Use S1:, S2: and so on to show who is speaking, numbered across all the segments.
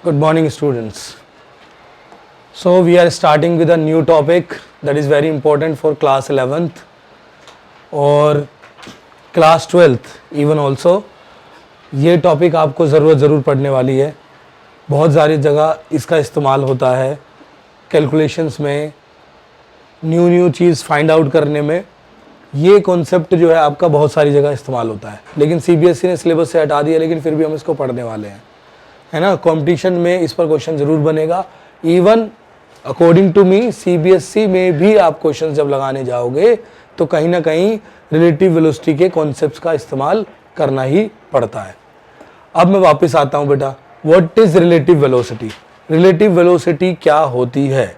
S1: Good morning, students. So we are starting with a new topic that is very important for class 11th और class 12th even also. ये topic आपको ज़रूर पढ़ने वाली है. बहुत सारी जगह इसका इस्तेमाल होता है कैलकुलेशंस में, न्यू चीज़ फाइंड आउट करने में. ये कॉन्सेप्ट जो है आपका बहुत सारी जगह इस्तेमाल होता है, लेकिन सीबीएसई ने सिलेबस से हटा दिया, लेकिन फिर भी हम इसको पढ़ने वाले हैं, है ना. कंपटीशन में इस पर क्वेश्चन ज़रूर बनेगा. Even according to me CBSE में भी आप क्वेश्चन जब लगाने जाओगे तो कहीं ना कहीं रिलेटिव वेलोसिटी के कॉन्सेप्ट्स का इस्तेमाल करना ही पड़ता है. अब मैं वापस आता हूँ बेटा, what is relative velocity. Relative velocity क्या होती है,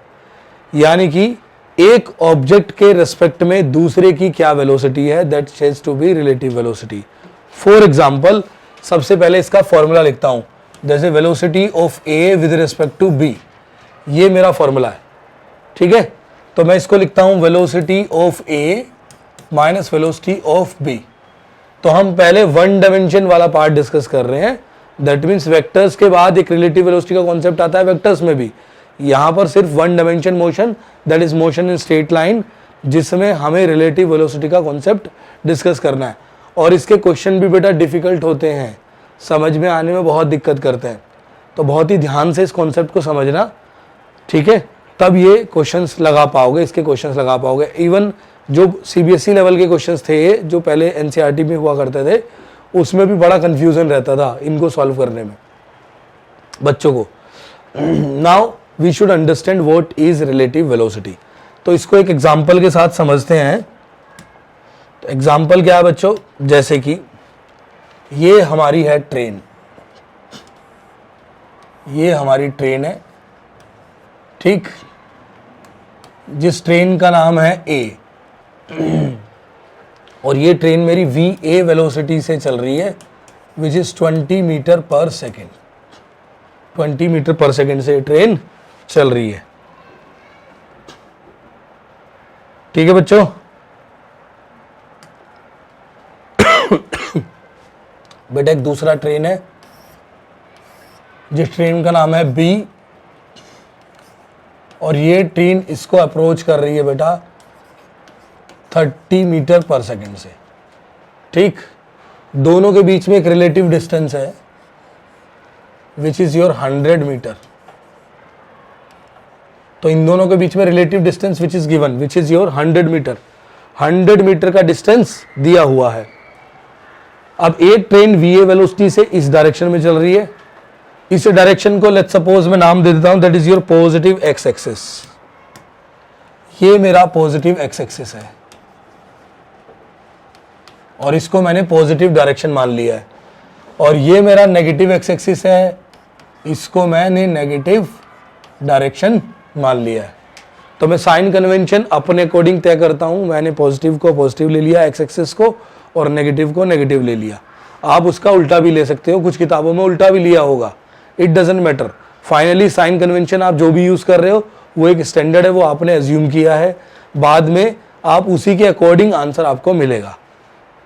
S1: यानी कि एक ऑब्जेक्ट के रेस्पेक्ट में दूसरे की क्या वेलोसिटी है, that says to be relative velocity. For example, सबसे पहले इसका फॉर्मूला लिखता हूं, जैसे velocity of A with respect to B. ये मेरा फॉर्मूला है, ठीक है. तो मैं इसको लिखता हूं velocity of A minus velocity of B. तो हम पहले वन डायमेंशन वाला पार्ट डिस्कस कर रहे हैं. दैट मीन्स वेक्टर्स के बाद एक रिलेटिव वेलोसिटी का कॉन्सेप्ट आता है वेक्टर्स में भी. यहाँ पर सिर्फ one dimension motion, that is motion in straight line, जिसमें हमें रिलेटिव वेलोसिटी का कॉन्सेप्ट डिस्कस करना है. और इसके क्वेश्चन भी बेटा डिफिकल्ट होते हैं, समझ में आने में बहुत दिक्कत करते हैं. तो बहुत ही ध्यान से इस कॉन्सेप्ट को समझना, ठीक है, तब ये क्वेश्चंस लगा पाओगे, इसके क्वेश्चंस लगा पाओगे. इवन जो सीबीएसई लेवल के क्वेश्चंस थे जो पहले एनसीईआरटी में हुआ करते थे, उसमें भी बड़ा कंफ्यूजन रहता था इनको सॉल्व करने में बच्चों को. Now we should understand what is relative velocity. तो इसको एक एग्जाम्पल के साथ समझते हैं. तो एग्जाम्पल क्या है बच्चों, जैसे कि ये हमारी है ट्रेन, ये हमारी ट्रेन है, ठीक, जिस ट्रेन का नाम है ए, और ये ट्रेन मेरी वी ए वेलोसिटी से चल रही है, विच इज 20 मीटर पर सेकेंड. 20 मीटर पर सेकेंड से ट्रेन चल रही है, ठीक है बच्चों. बेटा एक दूसरा ट्रेन है जिस ट्रेन का नाम है बी, और ये ट्रेन इसको अप्रोच कर रही है बेटा 30 मीटर पर सेकेंड से, ठीक. दोनों के बीच में एक रिलेटिव डिस्टेंस है विच इज योर 100 मीटर. तो इन दोनों के बीच में relative distance which is given, which is your 100 meter. 100 meter का डिस्टेंस दिया हुआ है. अब एक ट्रेन वी ए वेलोसिटी से इस डायरेक्शन में चल रही है. इस डायरेक्शन को लेट्स सपोज मैं नाम दे देता हूं, that is your positive x axis. ये मेरा पॉजिटिव एक्स एक्सिस है और इसको मैंने पॉजिटिव डायरेक्शन मान लिया है. और ये मेरा नेगेटिव एक्स एक्सिस है, इसको मैंने नेगेटिव डायरेक्शन मान लिया है. तो मैं साइन कन्वेंशन अपने अकॉर्डिंग तय करता हूं. मैंने पॉजिटिव को पॉजिटिव ले लिया एक्स एक्सिस को, और नेगेटिव को नेगेटिव ले लिया. आप उसका उल्टा भी ले सकते हो, कुछ किताबों में उल्टा भी लिया होगा, it doesn't matter. Finally sign convention आप जो भी यूज कर रहे हो वो एक स्टैंडर्ड है, वो आपने एज्यूम किया है. बाद में आप उसी के अकॉर्डिंग आंसर आपको मिलेगा,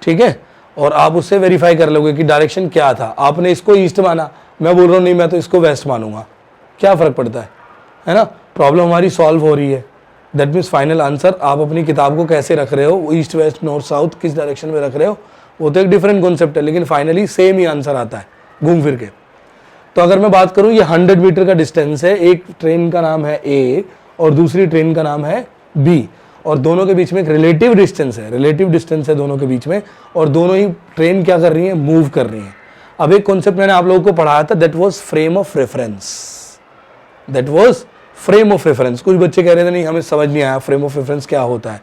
S1: ठीक है. और आप उससे वेरीफाई कर लोगे कि डायरेक्शन क्या था. आपने इसको ईस्ट माना, मैं बोल रहा हूँ नहीं मैं तो इसको वेस्ट मानूंगा, क्या फर्क पड़ता है ना. प्रॉब्लम हमारी सॉल्व हो रही है. दैट मीन्स फाइनल आंसर आप अपनी किताब को कैसे रख रहे हो, ईस्ट वेस्ट नॉर्थ साउथ किस डायरेक्शन में रख रहे हो, वो तो एक डिफरेंट कॉन्सेप्ट है, लेकिन फाइनली सेम ही आंसर आता है घूम फिर के. तो अगर मैं बात करूं, ये 100 मीटर का डिस्टेंस है. एक ट्रेन का नाम है ए और दूसरी ट्रेन का नाम है बी, और दोनों के बीच में एक रिलेटिव डिस्टेंस है, रिलेटिव डिस्टेंस है दोनों के बीच में, और दोनों ही ट्रेन क्या कर रही है, मूव कर रही है. अब एक कॉन्सेप्ट मैंने आप लोगों को पढ़ाया था, that was frame of reference. That was frame of reference. कुछ बच्चे कह रहे थे नहीं हमें समझ नहीं आया फ्रेम ऑफ रेफरेंस क्या होता है.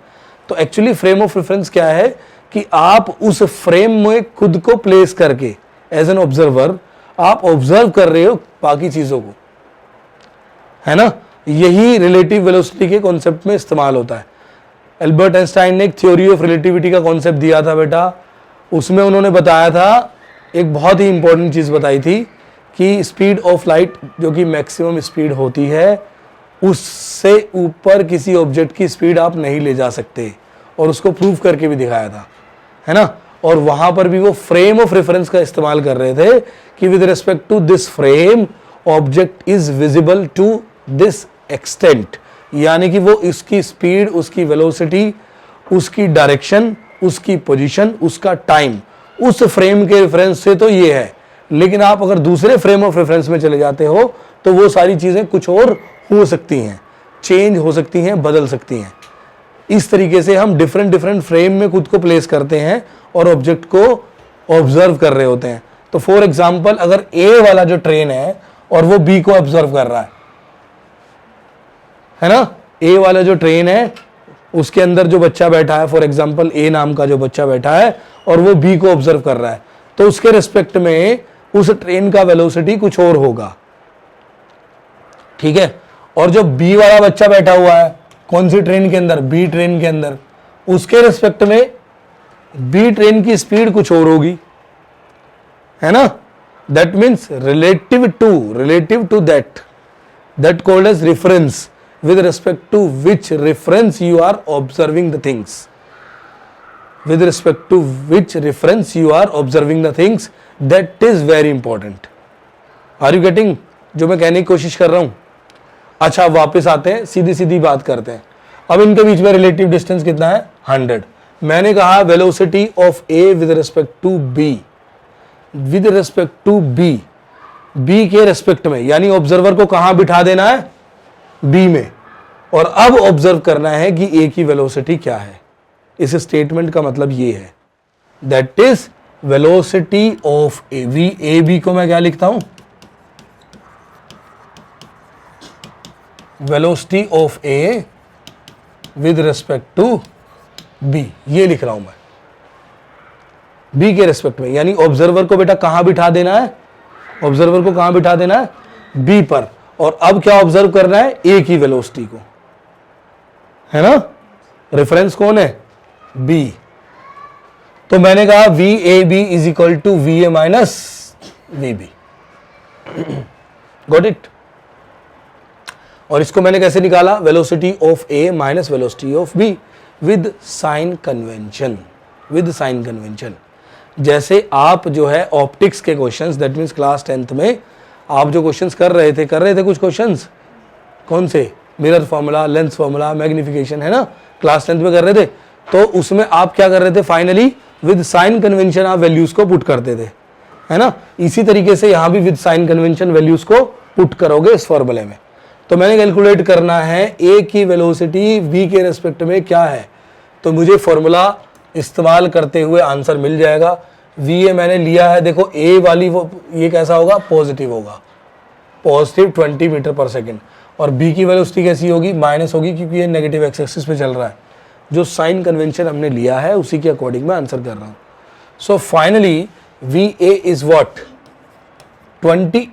S1: तो एक्चुअली फ्रेम ऑफ रेफरेंस क्या है कि आप उस फ्रेम में खुद को प्लेस करके एज एन ऑब्जर्वर आप ऑब्जर्व कर रहे हो बाकी चीजों को, है ना. यही रिलेटिव वेलोसिटी के कॉन्सेप्ट में इस्तेमाल होता है. एल्बर्ट आइंस्टाइन ने एक थ्योरी ऑफ रिलेटिविटी का कॉन्सेप्ट दिया था बेटा. उसमें उन्होंने बताया था, एक बहुत ही इंपॉर्टेंट चीज बताई थी कि स्पीड ऑफ लाइट जो कि मैक्सिमम स्पीड होती है, उससे ऊपर किसी ऑब्जेक्ट की स्पीड आप नहीं ले जा सकते, और उसको प्रूव करके भी दिखाया था, है ना. और वहां पर भी वो फ्रेम ऑफ रेफरेंस का इस्तेमाल कर रहे थे कि with respect to this frame object is visible to this extent, यानी कि वो इसकी स्पीड, उसकी वेलोसिटी, उसकी डायरेक्शन, उसकी पोजीशन, उसका टाइम उस फ्रेम के रेफरेंस से तो ये है, लेकिन आप अगर दूसरे फ्रेम ऑफ रेफरेंस में चले जाते हो तो वो सारी चीजें कुछ और हो सकती हैं, चेंज हो सकती हैं, बदल सकती हैं। इस तरीके से हम डिफरेंट डिफरेंट फ्रेम में खुद को प्लेस करते हैं और ऑब्जेक्ट को ऑब्जर्व कर रहे होते हैं। तो फॉर एग्जाम्पल अगर ए वाला जो ट्रेन है और वो बी को ऑब्जर्व कर रहा है ना, ए वाला जो ट्रेन है उसके अंदर जो बच्चा बैठा है, फॉर एग्जाम्पल ए नाम का जो बच्चा बैठा है और वो बी को ऑब्जर्व कर रहा है, तो उसके रिस्पेक्ट में उस ट्रेन का वेलोसिटी कुछ और होगा, ठीक है। और जो बी वाला बच्चा बैठा हुआ है कौन सी ट्रेन के अंदर, बी ट्रेन के अंदर, उसके रिस्पेक्ट में बी ट्रेन की स्पीड कुछ और होगी, है ना। That means relative to that called as reference, with respect to which reference you are observing the things, with respect to which reference you are observing the things, that is very important. Are you getting जो मैं कहने की कोशिश कर रहा हूं? अच्छा, वापस आते हैं, सीधी सीधी बात करते हैं। अब इनके बीच में रिलेटिव डिस्टेंस कितना है? 100। मैंने कहा velocity of A with respect to B, with respect to B, B के रिस्पेक्ट में, यानी ऑब्जर्वर को कहां बिठा देना है? बी में। और अब ऑब्जर्व करना है कि ए की वेलोसिटी क्या है। इस स्टेटमेंट का मतलब ये है, that is velocity of A B. A B को मैं क्या लिखता हूं? Velocity of A with respect to B, ये लिख रहा हूं मैं, बी के रिस्पेक्ट में। यानी ऑब्जर्वर को बेटा कहां बिठा देना है? ऑब्जर्वर को कहां बिठा देना है? बी पर। और अब क्या ऑब्जर्व करना है? ए की वेलोसिटी को, है ना। रेफरेंस कौन है? बी। तो मैंने कहा V A B is equal to V A minus V B. Got it. और इसको मैंने कैसे निकाला? Velocity of A minus velocity of B with sign convention, with sign convention. जैसे आप जो है ऑप्टिक्स के questions, that means class 10th में आप जो क्वेश्चंस कर रहे थे कुछ क्वेश्चंस, कौन से? Mirror formula, lens formula, magnification, है ना, क्लास 10th में कर रहे थे। तो उसमें आप क्या कर रहे थे? फाइनली विद साइन कन्वेंशन आप वैल्यूज को पुट करते थे, है ना। इसी तरीके से यहां भी विद साइन कन्वेंशन वैल्यूज को पुट करोगे इस फॉर्मूले में। तो मैंने कैलकुलेट करना है ए की वेलोसिटी बी के रेस्पेक्ट में क्या है, तो मुझे फॉर्मूला इस्तेमाल करते हुए आंसर मिल जाएगा। वी ए मैंने लिया है, देखो ए वाली वो ये कैसा होगा? पॉजिटिव होगा, पॉजिटिव 20 मीटर पर सेकेंड। और बी की वेलोसिटी कैसी होगी? माइनस होगी, क्योंकि ये नेगेटिव एक्स एक्सिस पे चल रहा है। जो साइन कन्वेंशन हमने लिया है उसी के अकॉर्डिंग मैं आंसर कर रहा हूं। So finally V A is what? 20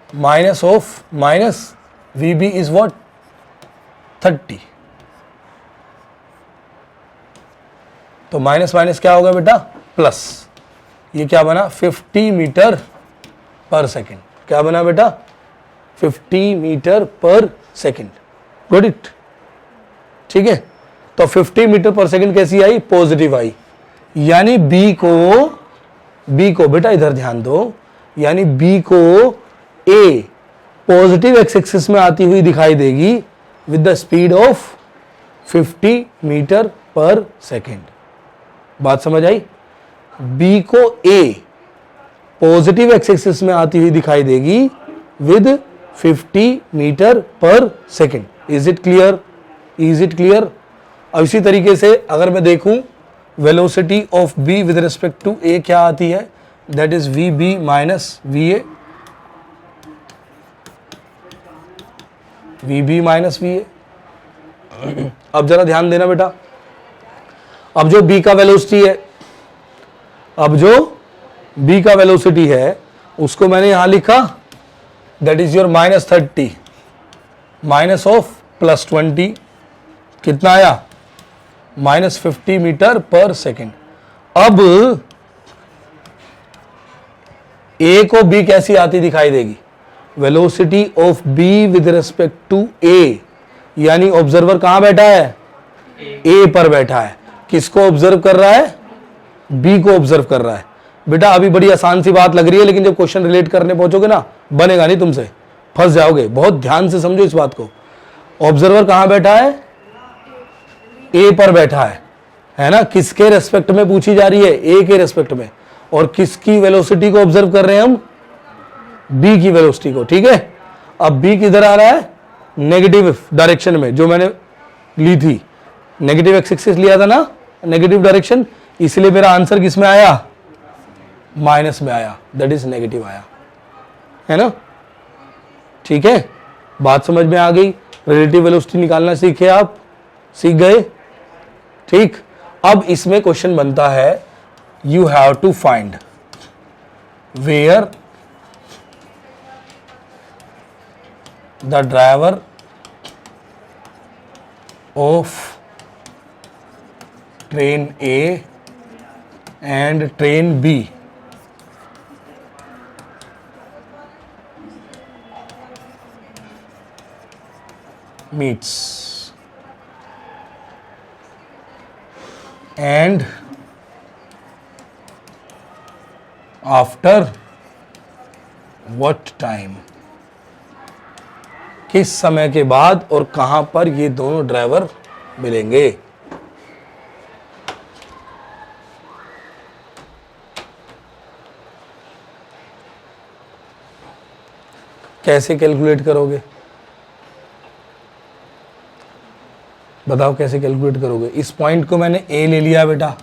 S1: minus of minus V B is what? 30। तो माइनस माइनस क्या होगा बेटा? प्लस। ये क्या बना? 50 मीटर पर सेकेंड। क्या बना बेटा? 50 मीटर पर सेकेंड। गॉट इट, ठीक है। तो 50 मीटर पर सेकेंड कैसी आई? पॉजिटिव आई। यानी बी को बेटा इधर ध्यान दो, यानी बी को ए पॉजिटिव एक्स एक्सिस में आती हुई दिखाई देगी with the speed of 50 metre पर सेकेंड। बात समझ आई? बी को ए पॉजिटिव एक्स एक्सिस में आती हुई दिखाई देगी विद 50 मीटर पर second. Is it clear? Is it clear? अब इसी तरीके से अगर मैं देखूं velocity of B with respect to A क्या आती है? That is V B minus V A, V B minus V A. अब जरा ध्यान देना बेटा, अब जो बी का वेलोसिटी है, अब जो बी का वेलोसिटी है उसको मैंने यहां लिखा, that is your minus 30 minus of plus 20, कितना आया? माइनस 50 मीटर पर सेकेंड। अब ए को बी कैसी आती दिखाई देगी? Velocity of B with respect to A, यानी ऑब्जर्वर कहां बैठा है? ए पर बैठा है। किसको ऑब्जर्व कर रहा है? बी को ऑब्जर्व कर रहा है। बेटा अभी बड़ी आसान सी बात लग रही है, लेकिन जब क्वेश्चन रिलेट करने पहुंचोगे ना, बनेगा नहीं तुमसे, फंस जाओगे। बहुत ध्यान से समझो इस बात को। ऑब्जर्वर कहां बैठा है? ए पर बैठा है ना? किसके रेस्पेक्ट में पूछी जा रही है? ए के रेस्पेक्ट में। और किसकी वेलोसिटी को ऑब्जर्व कर रहे हैं हम? बी की वेलोसिटी को। ठीक है, अब बी किधर आ रहा है? नेगेटिव डायरेक्शन में, जो मैंने ली थी, नेगेटिव एक्स एक्सिस लिया था ना, नेगेटिव डायरेक्शन, इसलिए मेरा आंसर किस में आया? माइनस में आया, दैट इज नेगेटिव आया, है ना? ठीक है, बात समझ में आ गई। रिलेटिव वेलोसिटी निकालना सीखे आप, सीख गए? ठीक, अब इसमें क्वेश्चन बनता है, you have to find where the driver of train A and train B meets and after what time, किस समय के बाद और कहां पर ये दोनों ड्राइवर मिलेंगे। कैसे कैलकुलेट करोगे? बताओ कैसे कैलकुलेट करोगे? इस पॉइंट को मैंने ए ले लिया बेटा,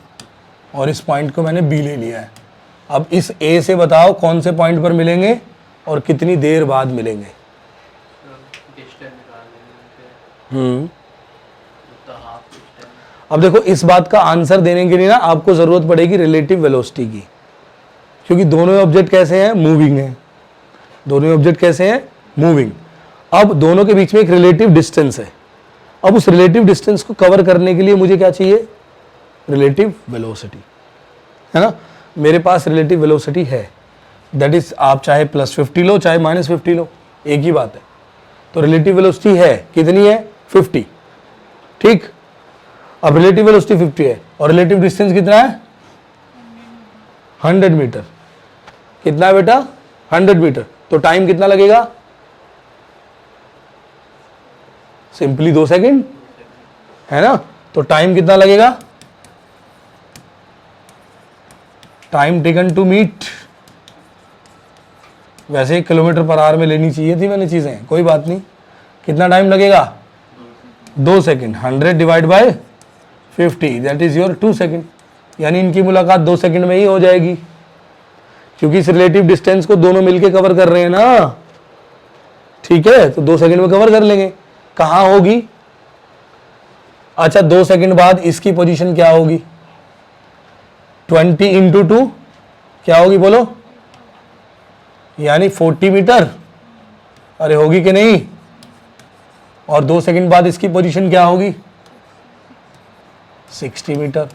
S1: और इस पॉइंट को मैंने बी ले लिया है। अब इस ए से बताओ कौन से पॉइंट पर मिलेंगे और कितनी देर बाद मिलेंगे। अब देखो, इस बात का आंसर देने के लिए ना आपको जरूरत पड़ेगी रिलेटिव वेलोसिटी की, क्योंकि दोनों ऑब्जेक्ट कैसे हैं? मूविंग है। दोनों ऑब्जेक्ट कैसे हैं? मूविंग। अब दोनों के बीच में एक रिलेटिव डिस्टेंस है। अब उस रिलेटिव डिस्टेंस को कवर करने के लिए मुझे क्या चाहिए? रिलेटिव वेलोसिटी, है ना? मेरे पास रिलेटिव वेलोसिटी है, दैट इज, आप चाहे +50 लो चाहे -50 लो, एक ही बात है। तो रिलेटिव वेलोसिटी है, कितनी है? 50। ठीक, अब रिलेटिव वेलोसिटी 50 है और रिलेटिव डिस्टेंस कितना है? 100 मीटर। कितना है बेटा? 100 मीटर। तो टाइम कितना लगेगा? सिंपली 2 सेकंड, है ना? तो टाइम कितना लगेगा? टाइम टेकन टू मीट, वैसे km/h में लेनी चाहिए थी मैंने चीजें, कोई बात नहीं। कितना टाइम लगेगा? 2 second. 100 divide by 50, that is your 2 second. यानी इनकी मुलाकात 2 सेकंड में ही हो जाएगी, क्योंकि इस रिलेटिव डिस्टेंस को दोनों मिलके कवर कर रहे हैं ना। ठीक है, तो 2 सेकंड में कवर कर लेंगे। कहां होगी? अच्छा, 2 सेकंड बाद इसकी पोजीशन क्या होगी? 20 × 2 क्या होगी बोलो? यानी 40 मीटर। अरे होगी कि नहीं? और 2 सेकंड बाद इसकी पोजीशन क्या होगी? 60 मीटर।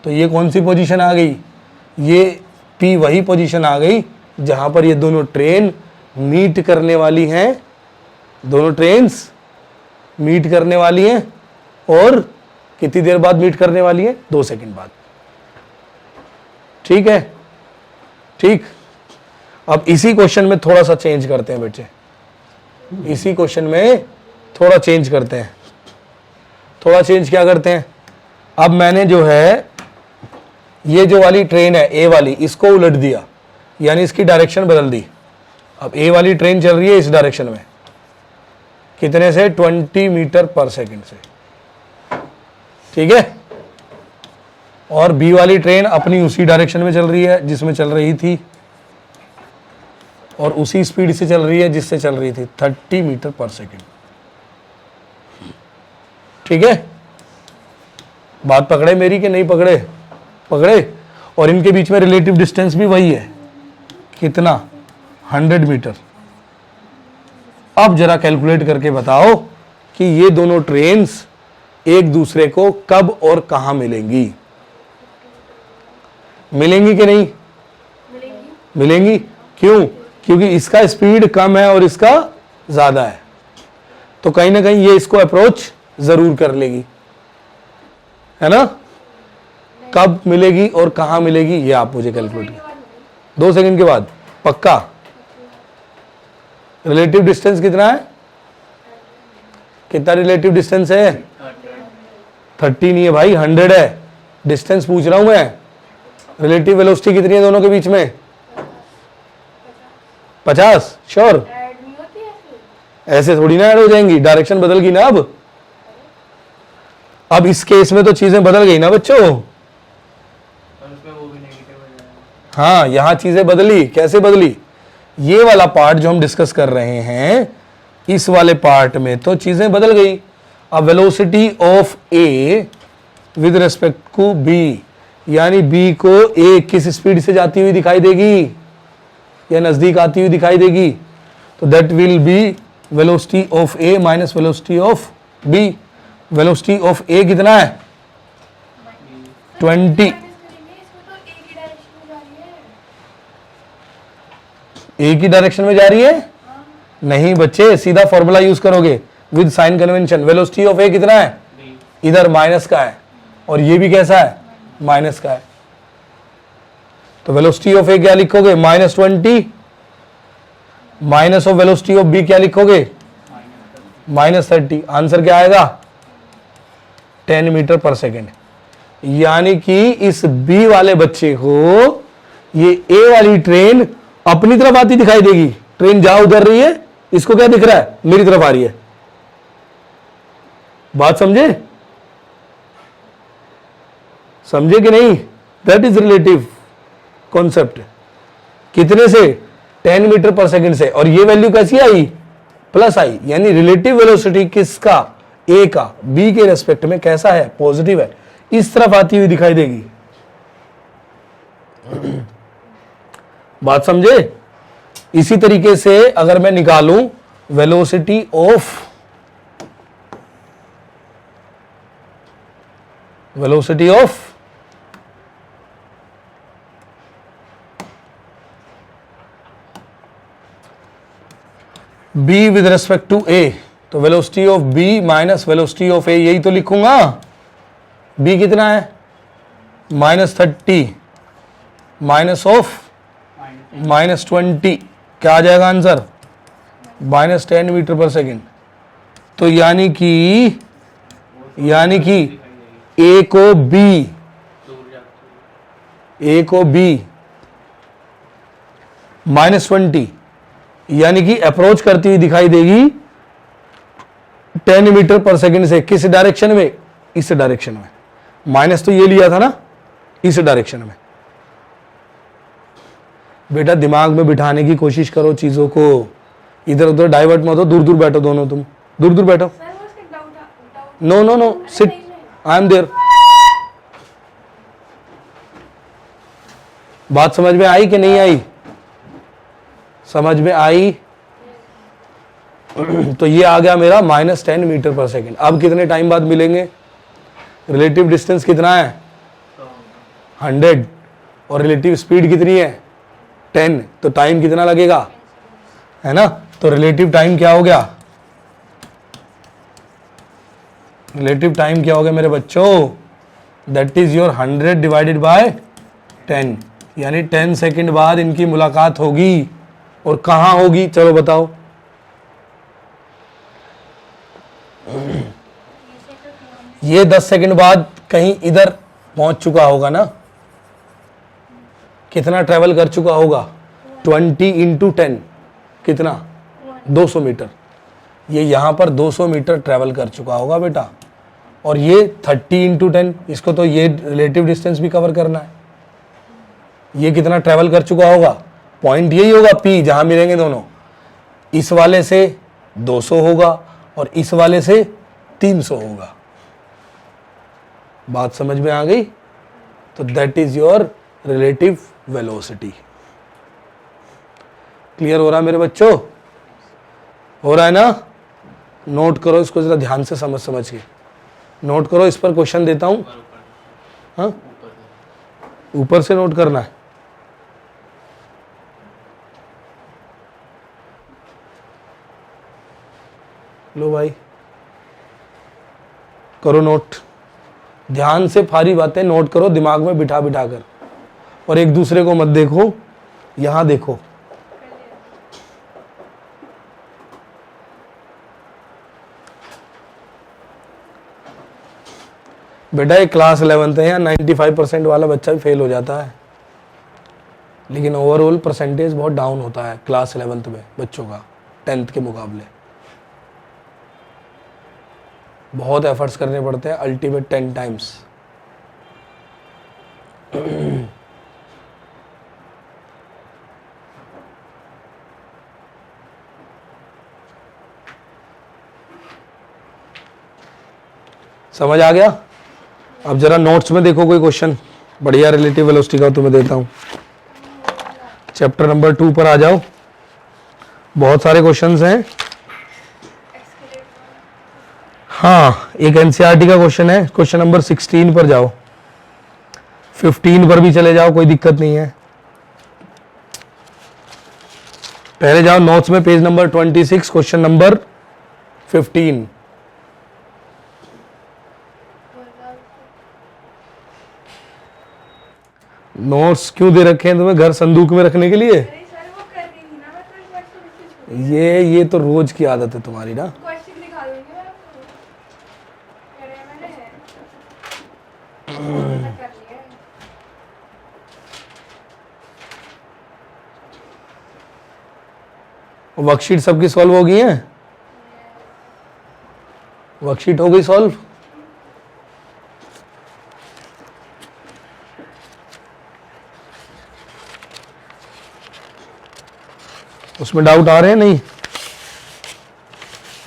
S1: तो ये कौन सी पोजीशन आ गई? ये P वही पोजीशन आ गई जहां पर ये दोनों ट्रेन मीट करने वाली हैं। दोनों ट्रेन्स मीट करने वाली हैं, और कितनी देर बाद मीट करने वाली है? 2 सेकंड बाद। ठीक है, ठीक। अब इसी क्वेश्चन में थोड़ा सा चेंज करते हैं बच्चे, इसी क्वेश्चन में थोड़ा चेंज करते हैं। थोड़ा चेंज क्या करते हैं? अब मैंने जो है ये जो वाली ट्रेन है ए वाली, इसको उलट दिया, यानी इसकी डायरेक्शन बदल दी। अब ए वाली ट्रेन चल रही है इस डायरेक्शन में, कितने से? 20 मीटर पर सेकंड से। ठीक है, और बी वाली ट्रेन अपनी उसी डायरेक्शन में चल रही है जिसमें चल रही थी, और उसी स्पीड से चल रही है जिससे चल रही थी, 30 मीटर पर सेकंड। ठीक है, बात पकड़े मेरी कि नहीं पकड़े? पकड़े। और इनके बीच में रिलेटिव डिस्टेंस भी वही है, कितना? 100 मीटर। अब जरा कैलकुलेट करके बताओ कि ये दोनों ट्रेन्स एक दूसरे को कब और कहां मिलेंगी? मिलेंगी कि नहीं? मिलेंगी। क्यों? क्योंकि इसका स्पीड कम है और इसका ज्यादा है, तो कहीं ना कहीं ये इसको अप्रोच जरूर कर लेगी, है ना? कब मिलेगी और कहां मिलेगी ये आप मुझे कैलकुलेट 2 सेकंड के बाद पक्का? रिलेटिव डिस्टेंस कितना है? कितना रिलेटिव डिस्टेंस है? 30 नहीं है भाई, 100 है। डिस्टेंस पूछ रहा हूं मैं। रिलेटिव वेलोसिटी कितनी है दोनों के बीच में? 50। श्योर? ऐसे थोड़ी ना ऐड हो जाएंगी, डायरेक्शन बदल गई ना। अब इस केस में तो चीजें बदल गई ना बच्चों। हाँ, यहां चीजें बदली। कैसे बदली? ये वाला पार्ट जो हम डिस्कस कर रहे हैं, इस वाले पार्ट में तो चीजें बदल गई। अब velocity of A with respect to B, यानी बी को ए किस स्पीड से जाती हुई दिखाई देगी या नजदीक आती हुई दिखाई देगी? तो that will be velocity of A minus velocity of B. Velocity of A कितना है? 20। ए की डायरेक्शन में जा रही है? नहीं बच्चे, सीधा फॉर्मूला यूज करोगे with sign convention. Velocity of A कितना है? इधर माइनस का है और ये भी कैसा है? माइनस का है। तो वेलोसिटी ऑफ ए क्या लिखोगे? -20 minus of velocity of B क्या लिखोगे? -30। आंसर क्या आएगा? 10 मीटर पर सेकेंड। यानी कि इस बी वाले बच्चे को ये ए वाली ट्रेन अपनी तरफ आती दिखाई देगी। ट्रेन जहां उतर रही है, इसको क्या दिख रहा है? मेरी तरफ आ रही है। बात समझे? समझे कि नहीं? That is relative concept. कितने से? 10 मीटर पर सेकेंड से। और ये वैल्यू कैसी आई? प्लस आई। यानी रिलेटिव वेलोसिटी किसका? ए का बी के रेस्पेक्ट में कैसा है? पॉजिटिव है। इस तरफ आती हुई दिखाई देगी। बात समझे? इसी तरीके से अगर मैं निकालूं velocity of B with respect to A, तो velocity of B minus velocity of A, यही तो लिखूंगा। बी कितना है? -30 माइनस ऑफ -20, क्या आ जाएगा आंसर? -10 मीटर पर सेकेंड। तो यानी कि ए को बी -20, यानी कि अप्रोच करती हुई दिखाई देगी 10 मीटर पर सेकेंड से। किस डायरेक्शन में? इस डायरेक्शन में। माइनस तो ये लिया था ना, इस डायरेक्शन में। बेटा दिमाग में बिठाने की कोशिश करो चीजों को, इधर उधर डाइवर्ट मत हो। दूर दूर बैठो दोनों, तुम दूर दूर बैठो। No no no, sit, I am there. बात समझ में आई कि नहीं आई? समझ में आई? तो ये आ गया मेरा -10 मीटर पर सेकेंड। अब कितने टाइम बाद मिलेंगे? रिलेटिव डिस्टेंस कितना है? 100 और रिलेटिव स्पीड कितनी है? 10। तो टाइम कितना लगेगा? है ना? तो रिलेटिव टाइम क्या हो गया? रिलेटिव टाइम क्या हो गया मेरे बच्चों? That is your 100 divided by 10, यानी 10 सेकेंड बाद इनकी मुलाकात होगी। और कहां होगी? चलो बताओ। ये 10 सेकंड बाद कहीं इधर पहुंच चुका होगा ना। कितना ट्रेवल कर चुका होगा? 20 × 10 कितना? 200 मीटर। ये यहां पर 200 मीटर ट्रेवल कर चुका होगा बेटा। और ये 30 × 10, इसको तो ये रिलेटिव डिस्टेंस भी कवर करना है। ये कितना ट्रेवल कर चुका होगा? पॉइंट यही होगा P, जहां मिलेंगे दोनों। इस वाले से 200 होगा और इस वाले से 300 होगा। बात समझ में आ गई? तो that is your relative velocity. Clear हो रहा है मेरे बच्चों? हो रहा है ना? नोट करो इसको जरा ध्यान से, समझ के नोट करो। इस पर क्वेश्चन देता हूं। हाँ, ऊपर से नोट करना है। लो भाई, करो नोट। ध्यान से सारी बातें नोट करो, दिमाग में बिठा बिठा कर। और एक दूसरे को मत देखो, यहां देखो, बेटा ये क्लास 11th है, यहाँ 95% वाला बच्चा भी फेल हो जाता है, लेकिन ओवरऑल परसेंटेज बहुत डाउन होता है क्लास 11th में बच्चों का 10th के मुकाबले। बहुत एफर्ट्स करने पड़ते हैं, अल्टीमेट 10 टाइम्स। समझ आ गया? अब जरा नोट्स में देखो कोई क्वेश्चन बढ़िया रिलेटिव वेलोसिटी का तुम्हें देता हूं। चैप्टर नंबर 2 पर आ जाओ, बहुत सारे क्वेश्चंस हैं। हाँ, एक एनसीईआरटी का क्वेश्चन है, क्वेश्चन नंबर 16 पर जाओ, 15 पर भी चले जाओ, कोई दिक्कत नहीं है। पहले जाओ नोट्स में, page number 26, question number 15। Notes क्यों दे रखे हैं तुम्हें? घर संदूक में रखने के लिए? ये तो रोज की आदत है तुम्हारी ना। वर्कशीट सबकी सॉल्व हो गई है? वर्कशीट हो गई सॉल्व? उसमें डाउट आ रहे हैं?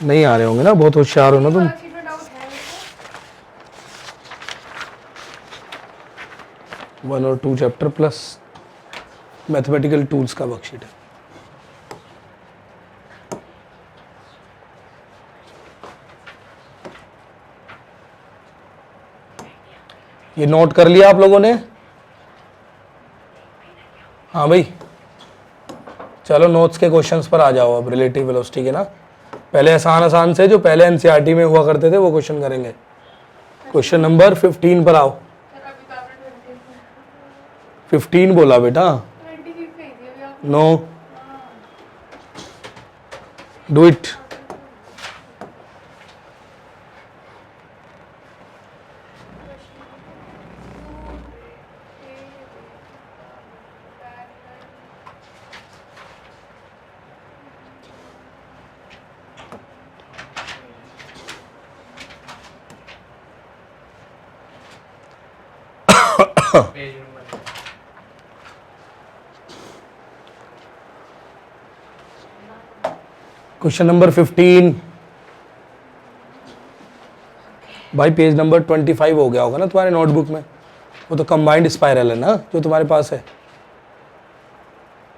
S1: नहीं आ रहे होंगे ना, बहुत होशियार हो ना तुम। वन और 2 चैप्टर प्लस मैथमेटिकल टूल्स का वर्कशीट है। ये नोट कर लिया आप लोगों ने? हाँ भाई, चलो नोट्स के क्वेश्चंस पर आ जाओ अब, रिलेटिव वेलोसिटी के ना। पहले आसान आसान से जो पहले एनसीईआरटी में हुआ करते थे वो क्वेश्चन करेंगे। क्वेश्चन नंबर 15 पर आओ। 15 बोला बेटा? No, do it. Question number 15 भाई, पेज नंबर 25 हो गया होगा ना तुम्हारे नोटबुक में? वो तो कंबाइंड स्पाइरल है ना जो तुम्हारे पास है।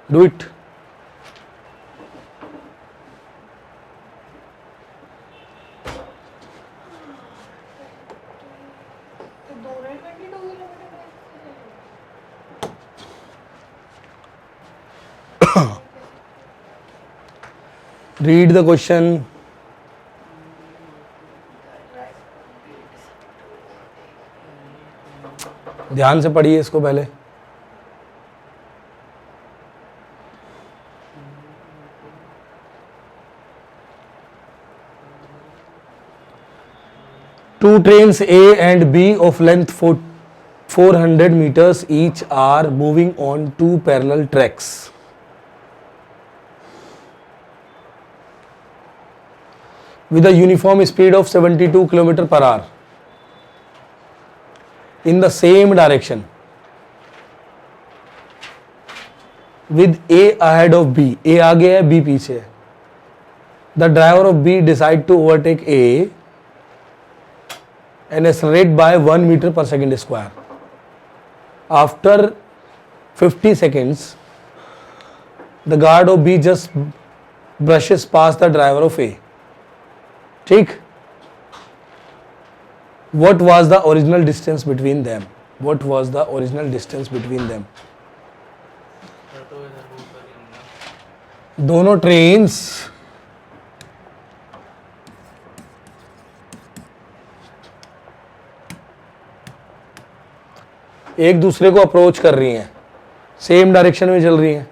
S1: Do it. Read the question. ध्यान से पढ़िए इसको पहले। Two trains A and B of length 400 meters each are moving on 2 parallel tracks. With a uniform speed of 72 km per hour in the same direction, with A ahead of B. A आगे है, B पीछे है. The driver of B decide to overtake A and accelerate by 1 meter per second square. After 50 seconds, the guard of B just brushes past the driver of A. ठीक? What was the original distance between them? What was the original distance between them? दोनों trains एक दूसरे को approach कर रही हैं, same direction में चल रही हैं,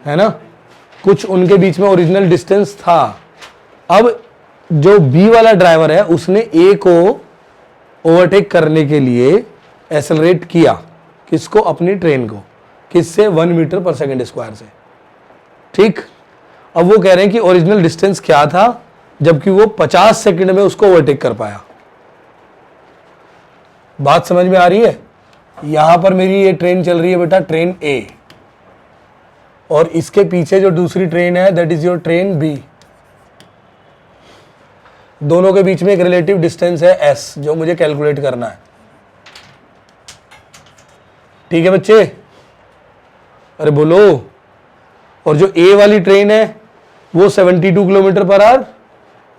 S1: है ना, कुछ उनके बीच में ओरिजिनल डिस्टेंस था। अब जो बी वाला ड्राइवर है उसने ए को ओवरटेक करने के लिए एक्सेलरेट किया, किसको, अपनी ट्रेन को, किससे, 1 मीटर पर सेकंड स्क्वायर से। ठीक, अब वो कह रहे हैं कि ओरिजिनल डिस्टेंस क्या था जबकि वो 50 सेकंड में उसको ओवरटेक कर पाया। बात समझ में आ रही है? यहां पर मेरी ये ट्रेन चल रही है बेटा, ट्रेन ए, और इसके पीछे जो दूसरी ट्रेन है that is your train B. दोनों के बीच में एक रिलेटिव डिस्टेंस है एस जो मुझे कैलकुलेट करना है। ठीक है बच्चे, अरे बोलो। और जो ए वाली ट्रेन है वो 72 किलोमीटर पर आवर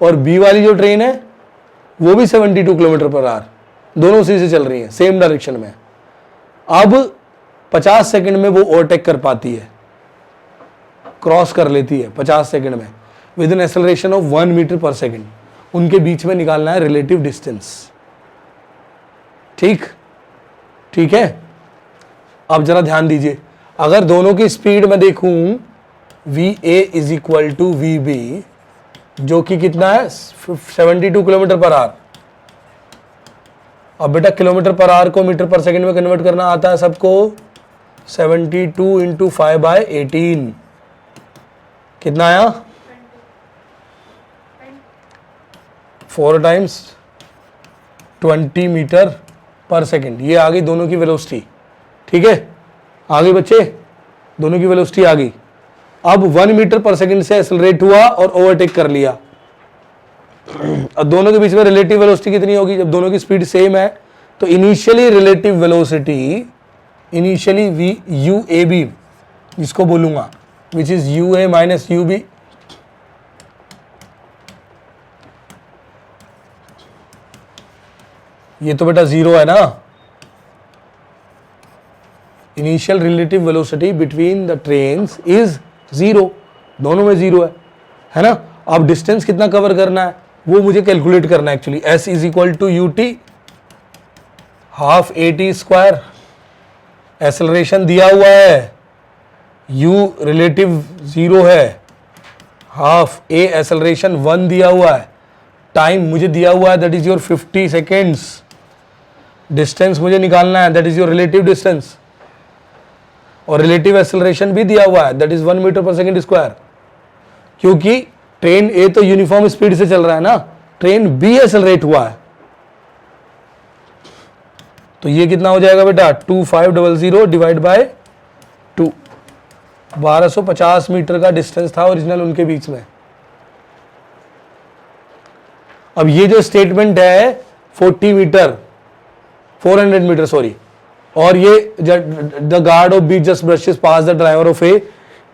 S1: और बी वाली जो ट्रेन है वो भी 72 किलोमीटर पर आवर, दोनों उसी से चल रही हैं, सेम डायरेक्शन में। अब 50 सेकंड में वो ओवरटेक कर पाती है, क्रॉस कर लेती है 50 सेकंड में with an acceleration of 1 metre per second. उनके बीच में निकालना है रिलेटिव डिस्टेंस। ठीक, ठीक है। अब जरा ध्यान दीजिए, अगर दोनों की स्पीड में देखूं V A is equal to V B, जो कि कितना है 72 किलोमीटर पर आवर। अब बेटा किलोमीटर पर आवर को मीटर पर सेकंड में कन्वर्ट करना आता है सबको। 72 इंटू 5/18 कितना आया? 4 टाइम्स 20 मीटर पर सेकंड। ये आ गई दोनों की वेलोसिटी। ठीक है, आ गई बच्चे, दोनों की वेलोसिटी आ गई। अब 1 मीटर पर सेकंड से एक्सेलरेट हुआ और ओवरटेक कर लिया। अब दोनों के बीच में रिलेटिव वेलोसिटी कितनी होगी? जब दोनों की स्पीड सेम है तो initially relative velocity, initially V U A B जिसको बोलूंगा which is U A minus U B, ये तो बेटा जीरो है ना। Initial relative velocity between the trains is zero, दोनों में जीरो है ना। अब डिस्टेंस कितना कवर करना है वो मुझे कैलकुलेट करना है actually. S is equal to U T half A T square, acceleration दिया हुआ है, u रिलेटिव जीरो है, हाफ ए एक्सेलरेशन 1 दिया हुआ है, टाइम मुझे दिया हुआ है that is your 50 seconds, distance मुझे निकालना है that is your relative distance, और रिलेटिव एक्सेलरेशन भी दिया हुआ है that is 1 metre per second square. क्योंकि ट्रेन ए तो यूनिफॉर्म स्पीड से चल रहा है ना, ट्रेन बी एक्सेलरेट हुआ है, तो ये कितना हो जाएगा बेटा 2500 डिवाइड बाय 2। 1250 मीटर का डिस्टेंस था ओरिजिनल उनके बीच में। अब ये जो स्टेटमेंट है 40 मीटर 400 मीटर सॉरी, और ये the guard of B just brushes past the driver of A,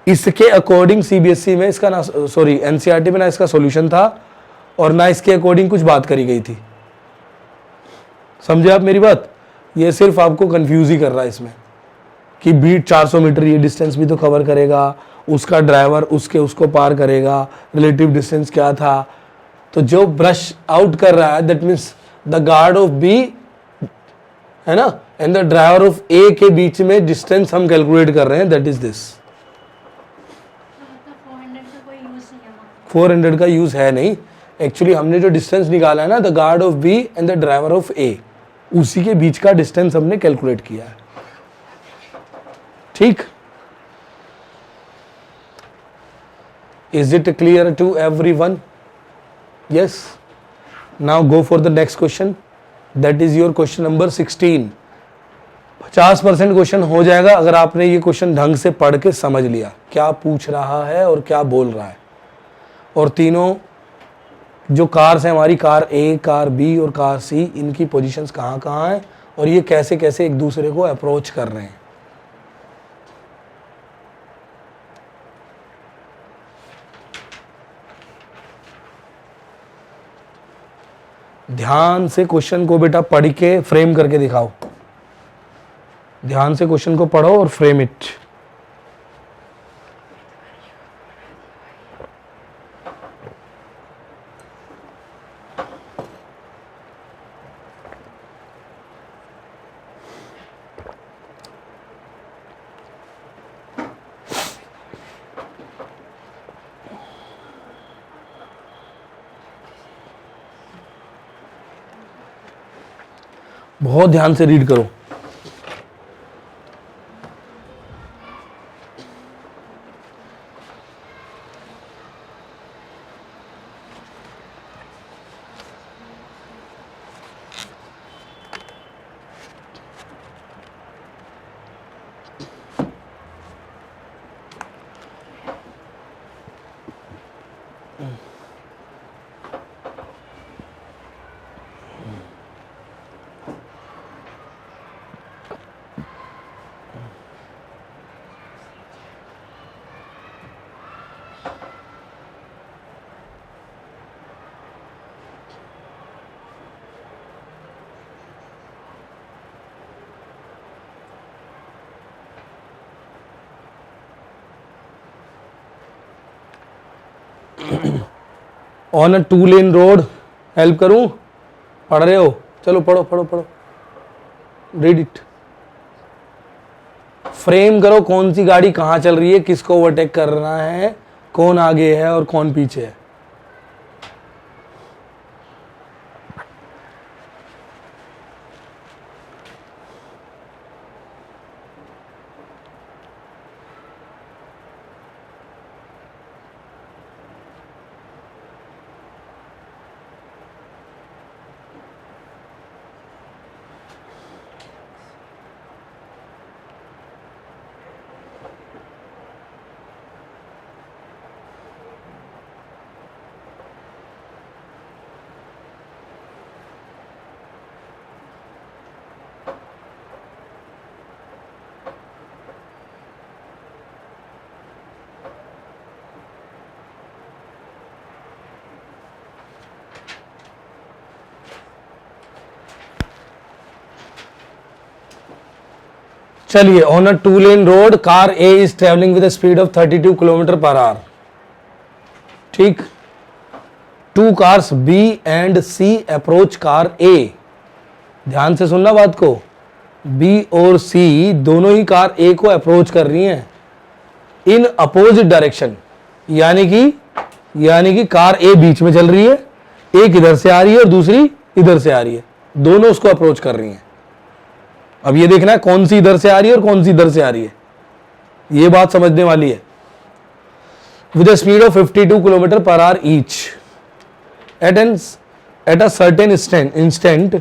S1: इसके अकॉर्डिंग सीबीएसई में इसका ना सॉरी एनसीईआरटी में ना इसका सॉल्यूशन था और ना इसके अकॉर्डिंग कुछ बात करी गई थी। समझे आप मेरी बात? ये सिर्फ आपको कंफ्यूज ही कर रहा है इसमें कि बीट 400 मीटर ये डिस्टेंस भी तो कवर करेगा, उसका ड्राइवर उसको पार करेगा, रिलेटिव डिस्टेंस क्या था। तो जो ब्रश आउट कर रहा है that means the guard of B है ना and the driver of A के बीच में डिस्टेंस हम कैलकुलेट कर रहे हैं दैट इज दिस। 400 का यूज है नहीं एक्चुअली, हमने जो डिस्टेंस निकाला है ना the guard of B and the driver of A, उसी के बीच का डिस्टेंस हमने कैलकुलेट किया है। ठीक, is it clear to everyone? Yes, now go for the next question that is your question number 16। 50% question हो जाएगा अगर आपने ये क्वेश्चन ढंग से पढ़ के समझ लिया क्या पूछ रहा है और क्या बोल रहा है। और तीनों जो कार्स हैं हमारी, कार ए, कार बी और कार सी, इनकी पोजीशंस कहाँ कहाँ हैं और ये कैसे कैसे एक दूसरे को अप्रोच कर रहे हैं। ध्यान से क्वेश्चन को बेटा पढ़ के फ्रेम करके दिखाओ। ध्यान से क्वेश्चन को पढ़ो और फ्रेम इट। बहुत ध्यान से रीड करो। On a 2-lane road, help करूं? पढ़ रहे हो? चलो पढ़ो पढ़ो पढ़ो, रीड इट। फ्रेम करो कौन सी गाड़ी कहां चल रही है, किसको ओवरटेक करना है, कौन आगे है और कौन पीछे है। चलिए, on a 2-lane road car A is travelling with speed of 32 kilometre per hour. ठीक, 2 cars B and C approach car A. ध्यान से सुनना बात को, बी और सी दोनों ही कार ए को अप्रोच कर रही हैं इन अपोजिट डायरेक्शन, यानी कि कार ए बीच में चल रही है, एक इधर से आ रही है और दूसरी इधर से आ रही है, दोनों उसको अप्रोच कर रही हैं। अब ये देखना है कौन सी इधर से आ रही है और कौन सी इधर से आ रही है, ये बात समझने वाली है। With a speed of 52 kilometre per hour each at a certain instant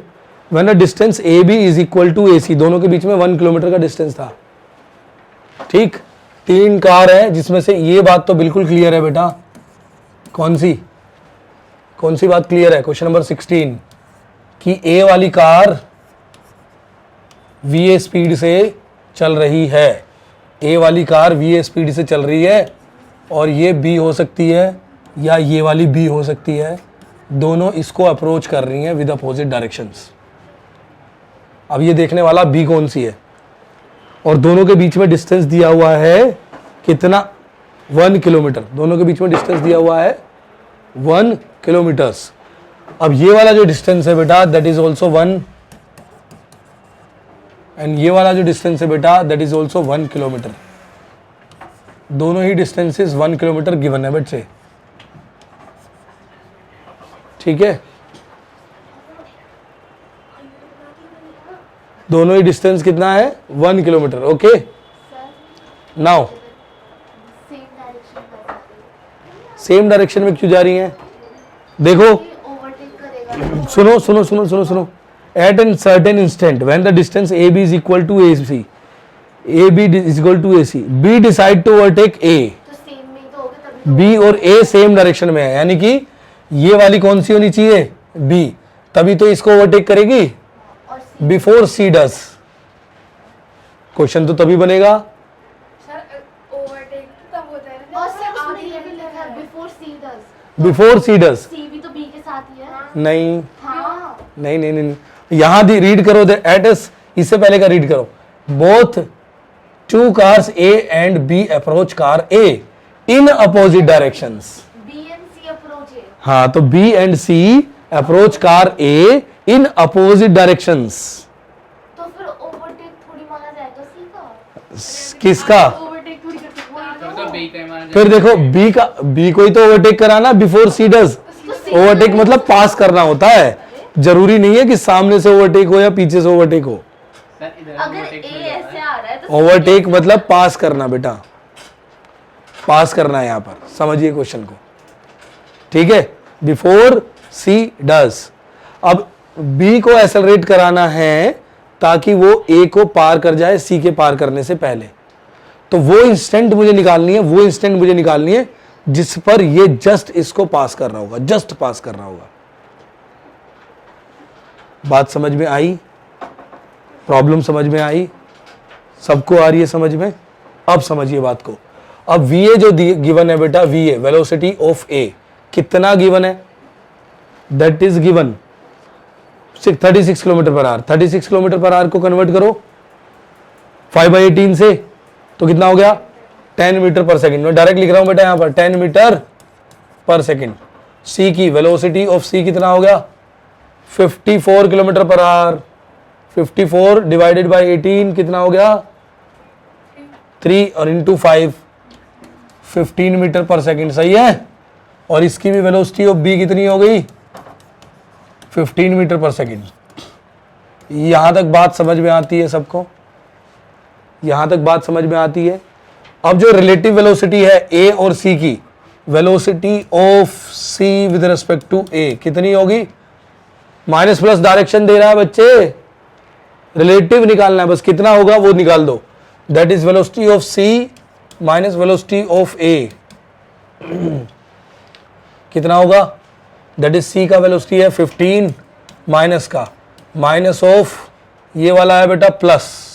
S1: when a distance A B is equal to A C. दोनों के बीच में 1 किलोमीटर का डिस्टेंस था। ठीक, 3 कार है जिसमें से ये बात तो बिल्कुल क्लियर है बेटा। कौन सी बात क्लियर है? क्वेश्चन नंबर 16 कि ए वाली कार वी ए स्पीड से चल रही है, ए वाली कार वी ए स्पीड से चल रही है और ये बी हो सकती है या ये वाली बी हो सकती है, दोनों इसको अप्रोच कर रही हैं विद अपोजिट डायरेक्शंस। अब ये देखने वाला बी कौन सी है, और दोनों के बीच में डिस्टेंस दिया हुआ है कितना? 1 किलोमीटर। दोनों के बीच में डिस्टेंस दिया हुआ है 1 किलोमीटर्स। अब ये वाला जो डिस्टेंस है बेटा दैट इज ऑल्सो 1, एंड ये वाला जो डिस्टेंस है बेटा दैट इज ऑल्सो 1 किलोमीटर। दोनों ही डिस्टेंसेस 1 किलोमीटर गिवन है बच्चे। ठीक है, दोनों ही डिस्टेंस कितना है? 1 kilometre. Okay, now same direction में क्यों जा रही हैं? देखो, सुनो सुनो सुनो सुनो सुनो। At an certain instant when the distance A B is equal to A C, A B is equal to A C, B decide to overtake A. B और ए सेम डायरेक्शन में है, यानी कि ये वाली कौन सी होनी चाहिए? बी, तभी तो इसको ओवरटेक करेगी बिफोर सी डज। क्वेश्चन तो तभी बनेगा। Before C does.
S2: सी भी तो बी के साथ ही है।
S1: नहीं
S2: हाँ।
S1: नहीं नहीं नहीं, यहां रीड करो एट एस, इससे पहले का रीड करो। Both 2 cars A and B approach car A in opposite directions.
S2: B and C approach है।
S1: हाँ, तो B and C approach car A in opposite directions.
S2: तो फिर ओवरटेक थोड़ी माना जाएगा सी का?
S1: किसका?
S2: ओवरटेक थोड़ी करते
S1: फिर देखो बी को ही तो ओवरटेक कराना बिफोर सी डज। ओवरटेक मतलब पास करना होता है, जरूरी नहीं है कि सामने से ओवरटेक हो या पीछे से ओवरटेक हो।
S3: सर इधर
S2: अगर
S3: overtake
S2: ए
S3: मिल जाता
S2: ऐसे
S3: है।
S2: आ रहा है तो
S1: ओवरटेक मतलब पास करना बेटा, पास करना है यहां पर, समझिए क्वेश्चन को, ठीक है। बिफोर सी डज, अब बी को एक्सेलरेट कराना है ताकि वो ए को पार कर जाए सी के पार करने से पहले। तो वो इंस्टेंट मुझे निकालनी है, वो इंस्टेंट मुझे निकालनी है जिस पर ये जस्ट इसको पास कर रहा होगा, जस्ट पास कर रहा होगा। बात समझ में आई? प्रॉब्लम समझ में आई? सबको आ रही है समझ में? अब समझिए बात को। अब वीए जो गिवन है बेटा, वीए वेलोसिटी ऑफ ए कितना गिवन है? That is given 36 kilometre per our. 36 kilometre per our को कन्वर्ट करो 5/18 से, तो कितना हो गया? 10 मीटर पर सेकंड। मैं डायरेक्ट लिख रहा हूं बेटा यहां पर 10 मीटर पर सेकंड। सी की वेलोसिटी ऑफ सी कितना हो गया? 54 kilometre per our. 54 divided by 18 कितना हो गया? 3 और इंटू 5, 15 मीटर पर सेकंड, सही है। और इसकी भी वेलोसिटी ऑफ बी कितनी हो गई? 15 मीटर पर सेकंड। यहां तक बात समझ में आती है सबको? यहां तक बात समझ में आती है? अब जो रिलेटिव वेलोसिटी है ए और सी की, velocity of C with respect to A कितनी होगी? माइनस प्लस डायरेक्शन दे रहा है बच्चे, रिलेटिव निकालना है, बस कितना होगा वो निकाल दो। That is velocity of C minus velocity of A कितना होगा? दैट इज सी का वेलोसिटी है 15 माइनस का, माइनस ऑफ ये वाला है बेटा प्लस,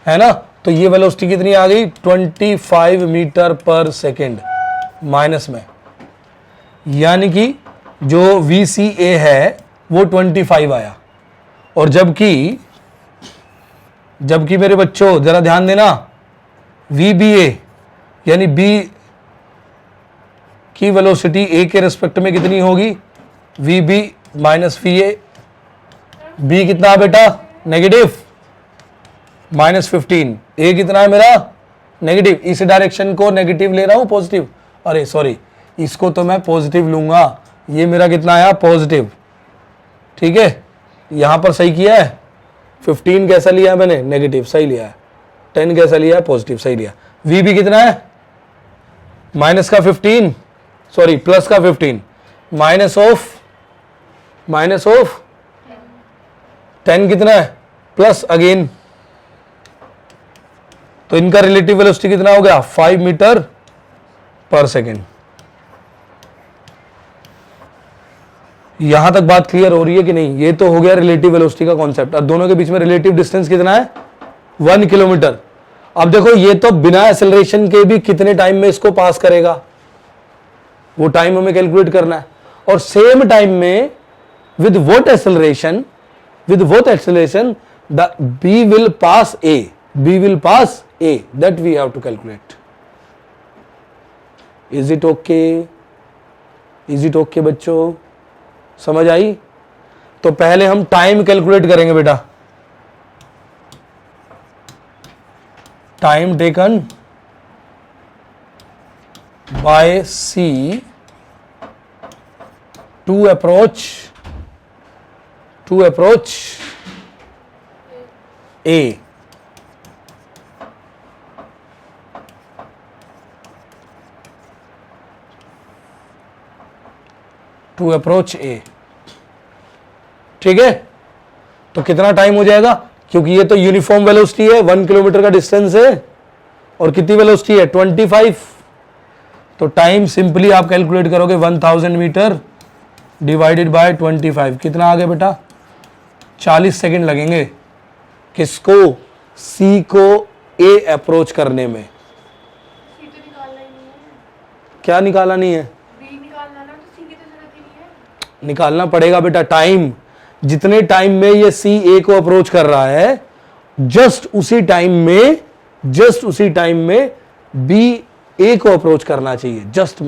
S1: है ना। तो ये वेलोसिटी कितनी आ गई? 25 मीटर पर सेकेंड माइनस में, यानी कि जो VCA है वो 25 आया। और जबकि मेरे बच्चों जरा ध्यान देना, VBA यानी B की वेलोसिटी A के रिस्पेक्ट में कितनी होगी? VB minus VA। B कितना है बेटा? नेगेटिव -15। A कितना है मेरा? नेगेटिव। इस डायरेक्शन को नेगेटिव ले रहा हूं, पॉजिटिव, अरे सॉरी, इसको तो मैं पॉजिटिव लूंगा। ये मेरा कितना आया? पॉजिटिव, ठीक है। यहां पर सही किया है। 15 कैसा लिया है मैंने? नेगेटिव, सही लिया है। 10 कैसा लिया है? पॉजिटिव, सही लिया। VB कितना है? माइनस का 15, सॉरी प्लस का 15, माइनस ऑफ 10 कितना है? Plus again. तो इनका रिलेटिव वेलोसिटी कितना हो गया? 5 मीटर पर सेकेंड। यहां तक बात क्लियर हो रही है कि नहीं? ये तो हो गया रिलेटिव वेलोसिटी का कॉन्सेप्ट। अब दोनों के बीच में रिलेटिव डिस्टेंस कितना है? 1 किलोमीटर। अब देखो ये तो बिना एक्सेलरेशन के भी कितने टाइम में इसको पास करेगा, वो टाइम हमें कैलकुलेट करना है। और सेम टाइम में with what acceleration the B will pass A, that we have to calculate. Is it okay बच्चों? समझ आई? तो पहले हम टाइम कैलकुलेट करेंगे बेटा। Time taken by C to approach A. To approach A, ठीक है। तो कितना टाइम हो जाएगा? क्योंकि ये तो यूनिफॉर्म वेलोसिटी है, 1 किलोमीटर का डिस्टेंस है, और कितनी वेलोसिटी है? 25। तो टाइम सिंपली आप कैलकुलेट करोगे 1000 मीटर डिवाइडेड बाय 25, कितना आ गया बेटा? 40 सेकंड लगेंगे। किसको? सी को ए अप्रोच करने में।
S2: सी तो निकालना ही नहीं है।
S1: क्या निकाला नहीं है?
S2: बी निकालना ना, तो सी की तो जरूरत ही नहीं है।
S1: निकालना पड़ेगा बेटा। टाइम, जितने टाइम में ये सी ए को अप्रोच कर रहा है, जस्ट उसी टाइम में बी ए को अप्रोच करना चाहिए। जस्ट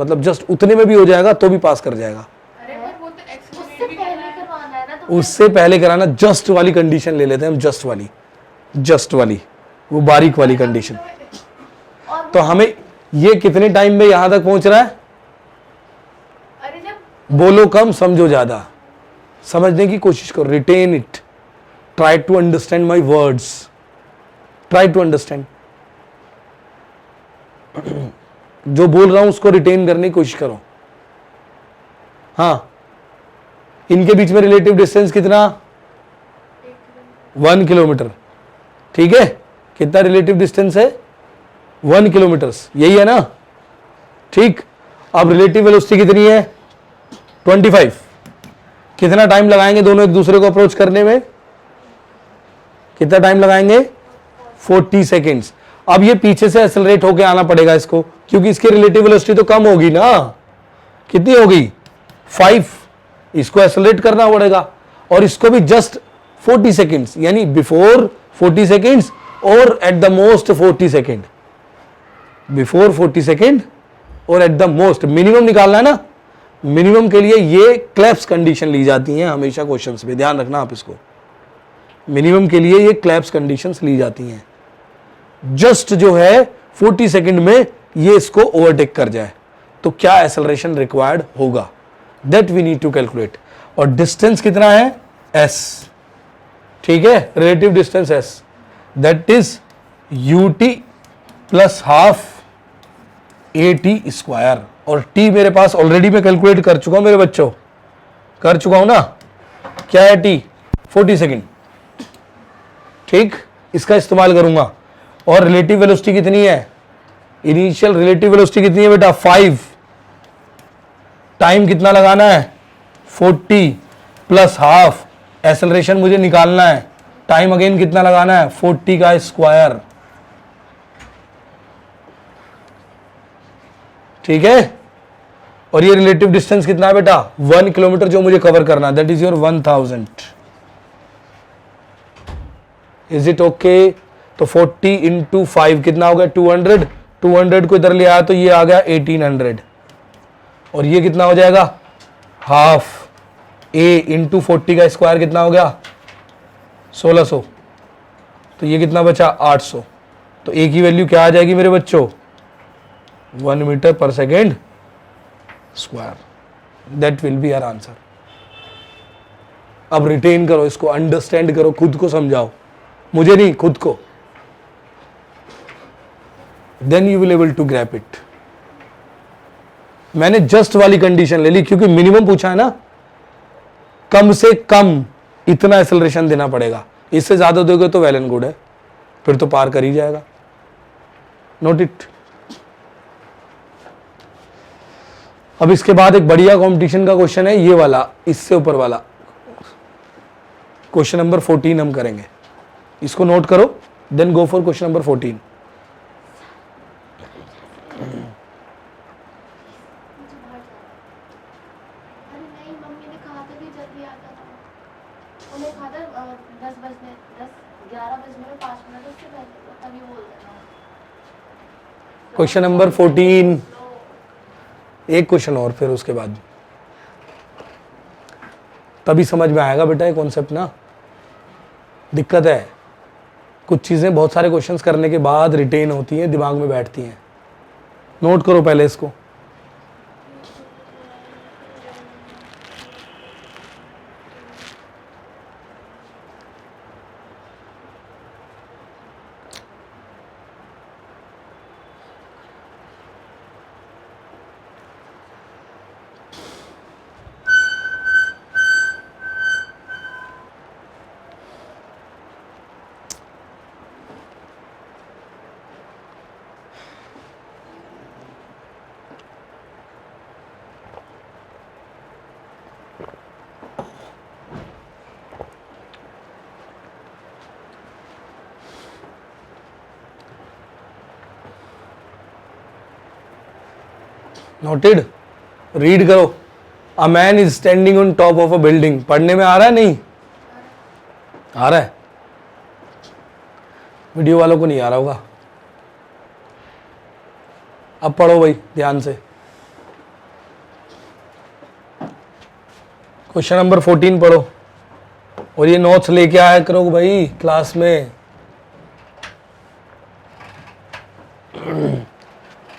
S1: उतने में भी हो जाएगा तो भी पास कर जाएगा।
S2: अरे पर वो तो उससे पहले करवाना है ना, तो
S1: उससे पहले कराना। जस्ट वाली कंडीशन ले लेते हैं हम, जस्ट वाली वो बारीक वाली कंडीशन।
S2: और
S1: तो हमें ये कितने टाइम में यहां तक पहुंच रहा है?
S2: अरे जब
S1: बोलो कम समझो ज्यादा, समझने की कोशिश करो, retain it, try to understand my words, try to understand. जो बोल रहा हूं उसको रिटेन करने की कोशिश करो। हाँ, इनके बीच में रिलेटिव डिस्टेंस कितना? 1 किलोमीटर। ठीक है, कितना रिलेटिव डिस्टेंस है? 1 किलोमीटर, यही है ना? ठीक, अब रिलेटिव वेलोसिटी कितनी है? 25। कितना टाइम लगाएंगे दोनों एक दूसरे को अप्रोच करने में? कितना टाइम लगाएंगे? 40 सेकेंड्स। अब ये पीछे से एक्सेलरेट होके आना पड़ेगा इसको, क्योंकि इसकी रिलेटिव वेलोसिटी तो कम होगी ना। कितनी होगी? 5। इसको एक्सेलरेट करना पड़ेगा, और इसको भी जस्ट 40 सेकेंड्स, यानी बिफोर 40 सेकेंड्स और at the most 40 second. Before 40 second और एट द मोस्ट, मिनिमम निकालना है ना। मिनिमम के लिए ये क्लैप्स कंडीशन ली जाती हैं हमेशा क्वेश्चंस में, ध्यान रखना आप इसको। मिनिमम के लिए ये क्लैप्स कंडीशंस ली जाती हैं। जस्ट जो है 40 सेकंड में ये इसको ओवरटेक कर जाए तो क्या एक्सेलरेशन रिक्वायर्ड होगा, that we need to calculate. और डिस्टेंस कितना है? s। ठीक है, relative distance s, that is ut plus half at square. और t मेरे पास ऑलरेडी मैं कैलकुलेट कर चुका हूं मेरे बच्चों, कर चुका हूं ना। क्या है t? 40 सेकेंड। ठीक, इसका इस्तेमाल करूंगा। और रिलेटिव वेलोसिटी कितनी है? इनिशियल रिलेटिव वेलोसिटी कितनी है बेटा? 5। टाइम कितना लगाना है? 40 प्लस हाफ। एक्सेलरेशन मुझे निकालना है, टाइम अगेन कितना लगाना है? 40 का स्क्वायर। ठीक है, और ये रिलेटिव डिस्टेंस कितना है बेटा? 1 किलोमीटर जो मुझे कवर करना है, that is your 1000। Is it okay? तो 40 इंटू 5 कितना हो गया? 200। 200 को इधर ले आया तो ये आ गया 1800। और ये कितना हो जाएगा? हाफ a इंटू 40 का स्क्वायर कितना हो गया? 1600। तो ये कितना बचा? 800। तो a की वैल्यू क्या आ जाएगी मेरे बच्चों? 1 मीटर पर second square. That will be our answer. अब रिटेन करो इसको, अंडरस्टैंड करो, खुद को समझाओ, मुझे नहीं, खुद को। Then you will able to grasp it. मैंने जस्ट वाली कंडीशन ले ली क्योंकि मिनिमम पूछा है ना, कम से कम इतना एक्सेलरेशन देना पड़ेगा। इससे ज्यादा दोगे तो वेल एंड गुड है, फिर तो पार कर ही जाएगा। Note it. अब इसके बाद एक बढ़िया कंपटीशन का क्वेश्चन है ये वाला, इससे ऊपर वाला क्वेश्चन नंबर 14 हम करेंगे। इसको नोट करो, then go for question number 14।
S2: अरे नहीं, मम्मी ने कहा था कि जल्दी आ जाना। उन्हें कहा था 11 बजने में 5 मिनट उससे पहले, तो तभी बोल देना।
S1: क्वेश्चन नंबर 14, एक क्वेश्चन और फिर उसके बाद तभी समझ में आएगा बेटा ये कॉन्सेप्ट ना। दिक्कत है, कुछ चीज़ें बहुत सारे क्वेश्चंस करने के बाद रिटेन होती हैं, दिमाग में बैठती हैं। नोट करो पहले इसको। नोटेड, रीड करो। A man is standing on top of a building. पढ़ने में आ रहा है? नहीं आ रहा है? वीडियो वालों को नहीं आ रहा होगा। अब पढ़ो भाई ध्यान से। क्वेश्चन नंबर 14 पढ़ो, और ये नोट्स लेके आया करो भाई क्लास में।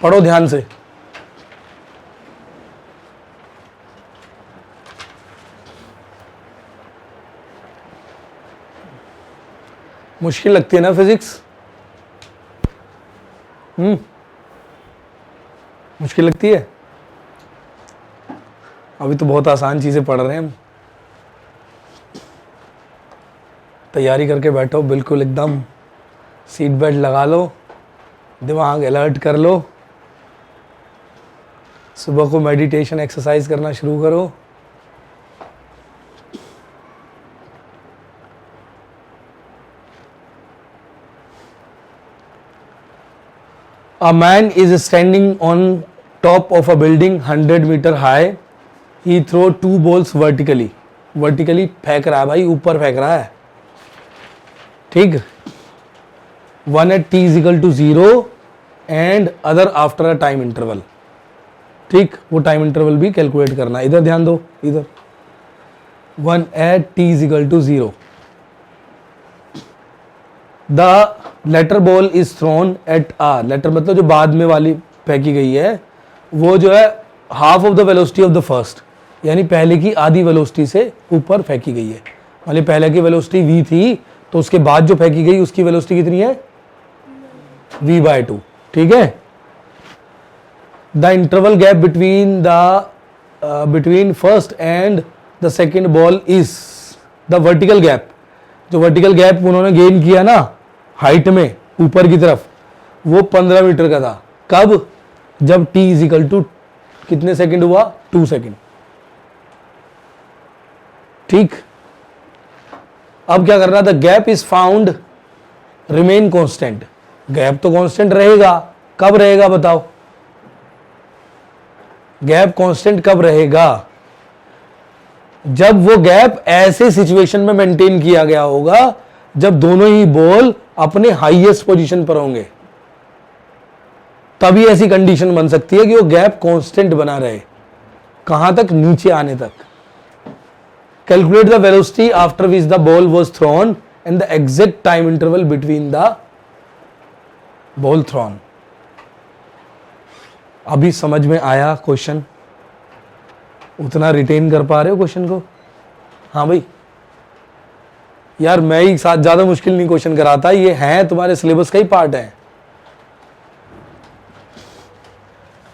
S1: पढ़ो ध्यान से। मुश्किल लगती है ना फिजिक्स? मुश्किल लगती है? अभी तो बहुत आसान चीजें पढ़ रहे हैं हम। तैयारी करके बैठो बिल्कुल एकदम, सीट बेल्ट लगा लो, दिमाग अलर्ट कर लो, सुबह को मेडिटेशन एक्सरसाइज करना शुरू करो। A man is standing on top of a building 100 meter high. He throw 2 balls vertically. Vertically फेंक रहा है भाई, ऊपर फेंक रहा है, ठीक। One at t is equal to 0 and other after a time interval, ठीक। वो टाइम इंटरवल भी कैलकुलेट करना है। इधर ध्यान दो, इधर 1 at t is equal to 0. The later ball is thrown at R, later मतलब जो बाद में वाली फेंकी गई है, वो जो है half of the velocity of the first, यानी पहले की आधी वेलोसिटी से ऊपर फेंकी गई है। मान ली पहले की वेलोसिटी v थी, तो उसके बाद जो फेंकी गई उसकी वेलोसिटी कितनी है? v/2, ठीक है। The interval gap between first and the second ball is the vertical gap. जो वर्टिकल गैप उन्होंने गेन किया ना हाइट में ऊपर की तरफ, वो 15 मीटर का था। कब? जब t इज इक्वल टू कितने सेकंड हुआ? 2 सेकंड, ठीक। अब क्या करना था? Gap is found remain constant. Gap तो कांस्टेंट रहेगा, कब रहेगा बताओ? गैप कांस्टेंट कब रहेगा? जब वो गैप ऐसे सिचुएशन में मेंटेन किया गया होगा जब दोनों ही बॉल अपने हाईएस्ट पोजीशन पर होंगे, तभी ऐसी कंडीशन बन सकती है कि वो गैप कांस्टेंट बना रहे। कहां तक? नीचे आने तक। Calculate the velocity after which the ball was thrown and the exact time interval between the ball thrown. अभी समझ में आया क्वेश्चन? उतना रिटेन कर पा रहे हो क्वेश्चन को? हाँ भाई, यार मैं ही साथ ज्यादा मुश्किल नहीं क्वेश्चन कराता, ये है तुम्हारे सिलेबस का ही पार्ट है।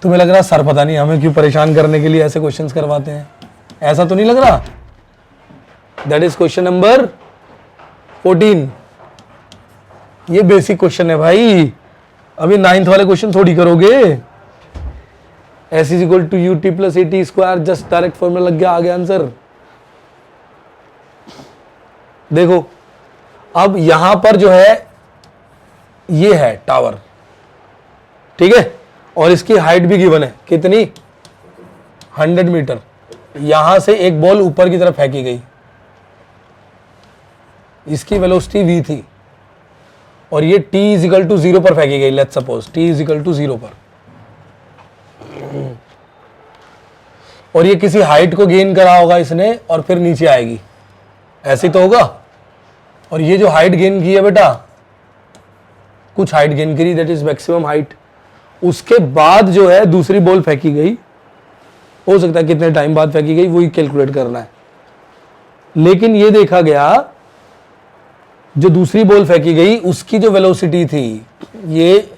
S1: तुम्हें लग रहा सर पता नहीं हमें क्यों परेशान करने के लिए ऐसे क्वेश्चंस करवाते हैं, ऐसा तो नहीं लग रहा? That is question number 14। ये बेसिक क्वेश्चन है भाई, अभी 9th वाले क्वेश्चन थोड़ी करोगे। S is equal to ut plus at square, just direct formula लग गया, आ गया आंसर। देखो अब यहां पर जो है ये है टावर, ठीक है, और इसकी हाइट भी गिवन है कितनी? 100 मीटर। यहां से एक बॉल ऊपर की तरफ फेंकी गई, इसकी वेलोसिटी v थी, और ये t इज इक्वल टू 0 पर फेंकी गई। Let's suppose t is equal to 0 पर, और ये किसी हाइट को गेन करा होगा इसने, और फिर नीचे आएगी, ऐसे ही तो होगा। और ये जो हाइट गेन की है बेटा, कुछ हाइट गेन करी, दैट इज मैक्सिमम हाइट। उसके बाद जो है दूसरी बॉल फेंकी गई, हो सकता है कितने टाइम बाद फेंकी गई वही कैलकुलेट करना है। लेकिन ये देखा गया जो दूसरी बॉल फेंकी गई उसकी जो वेलोसिटी थी, ये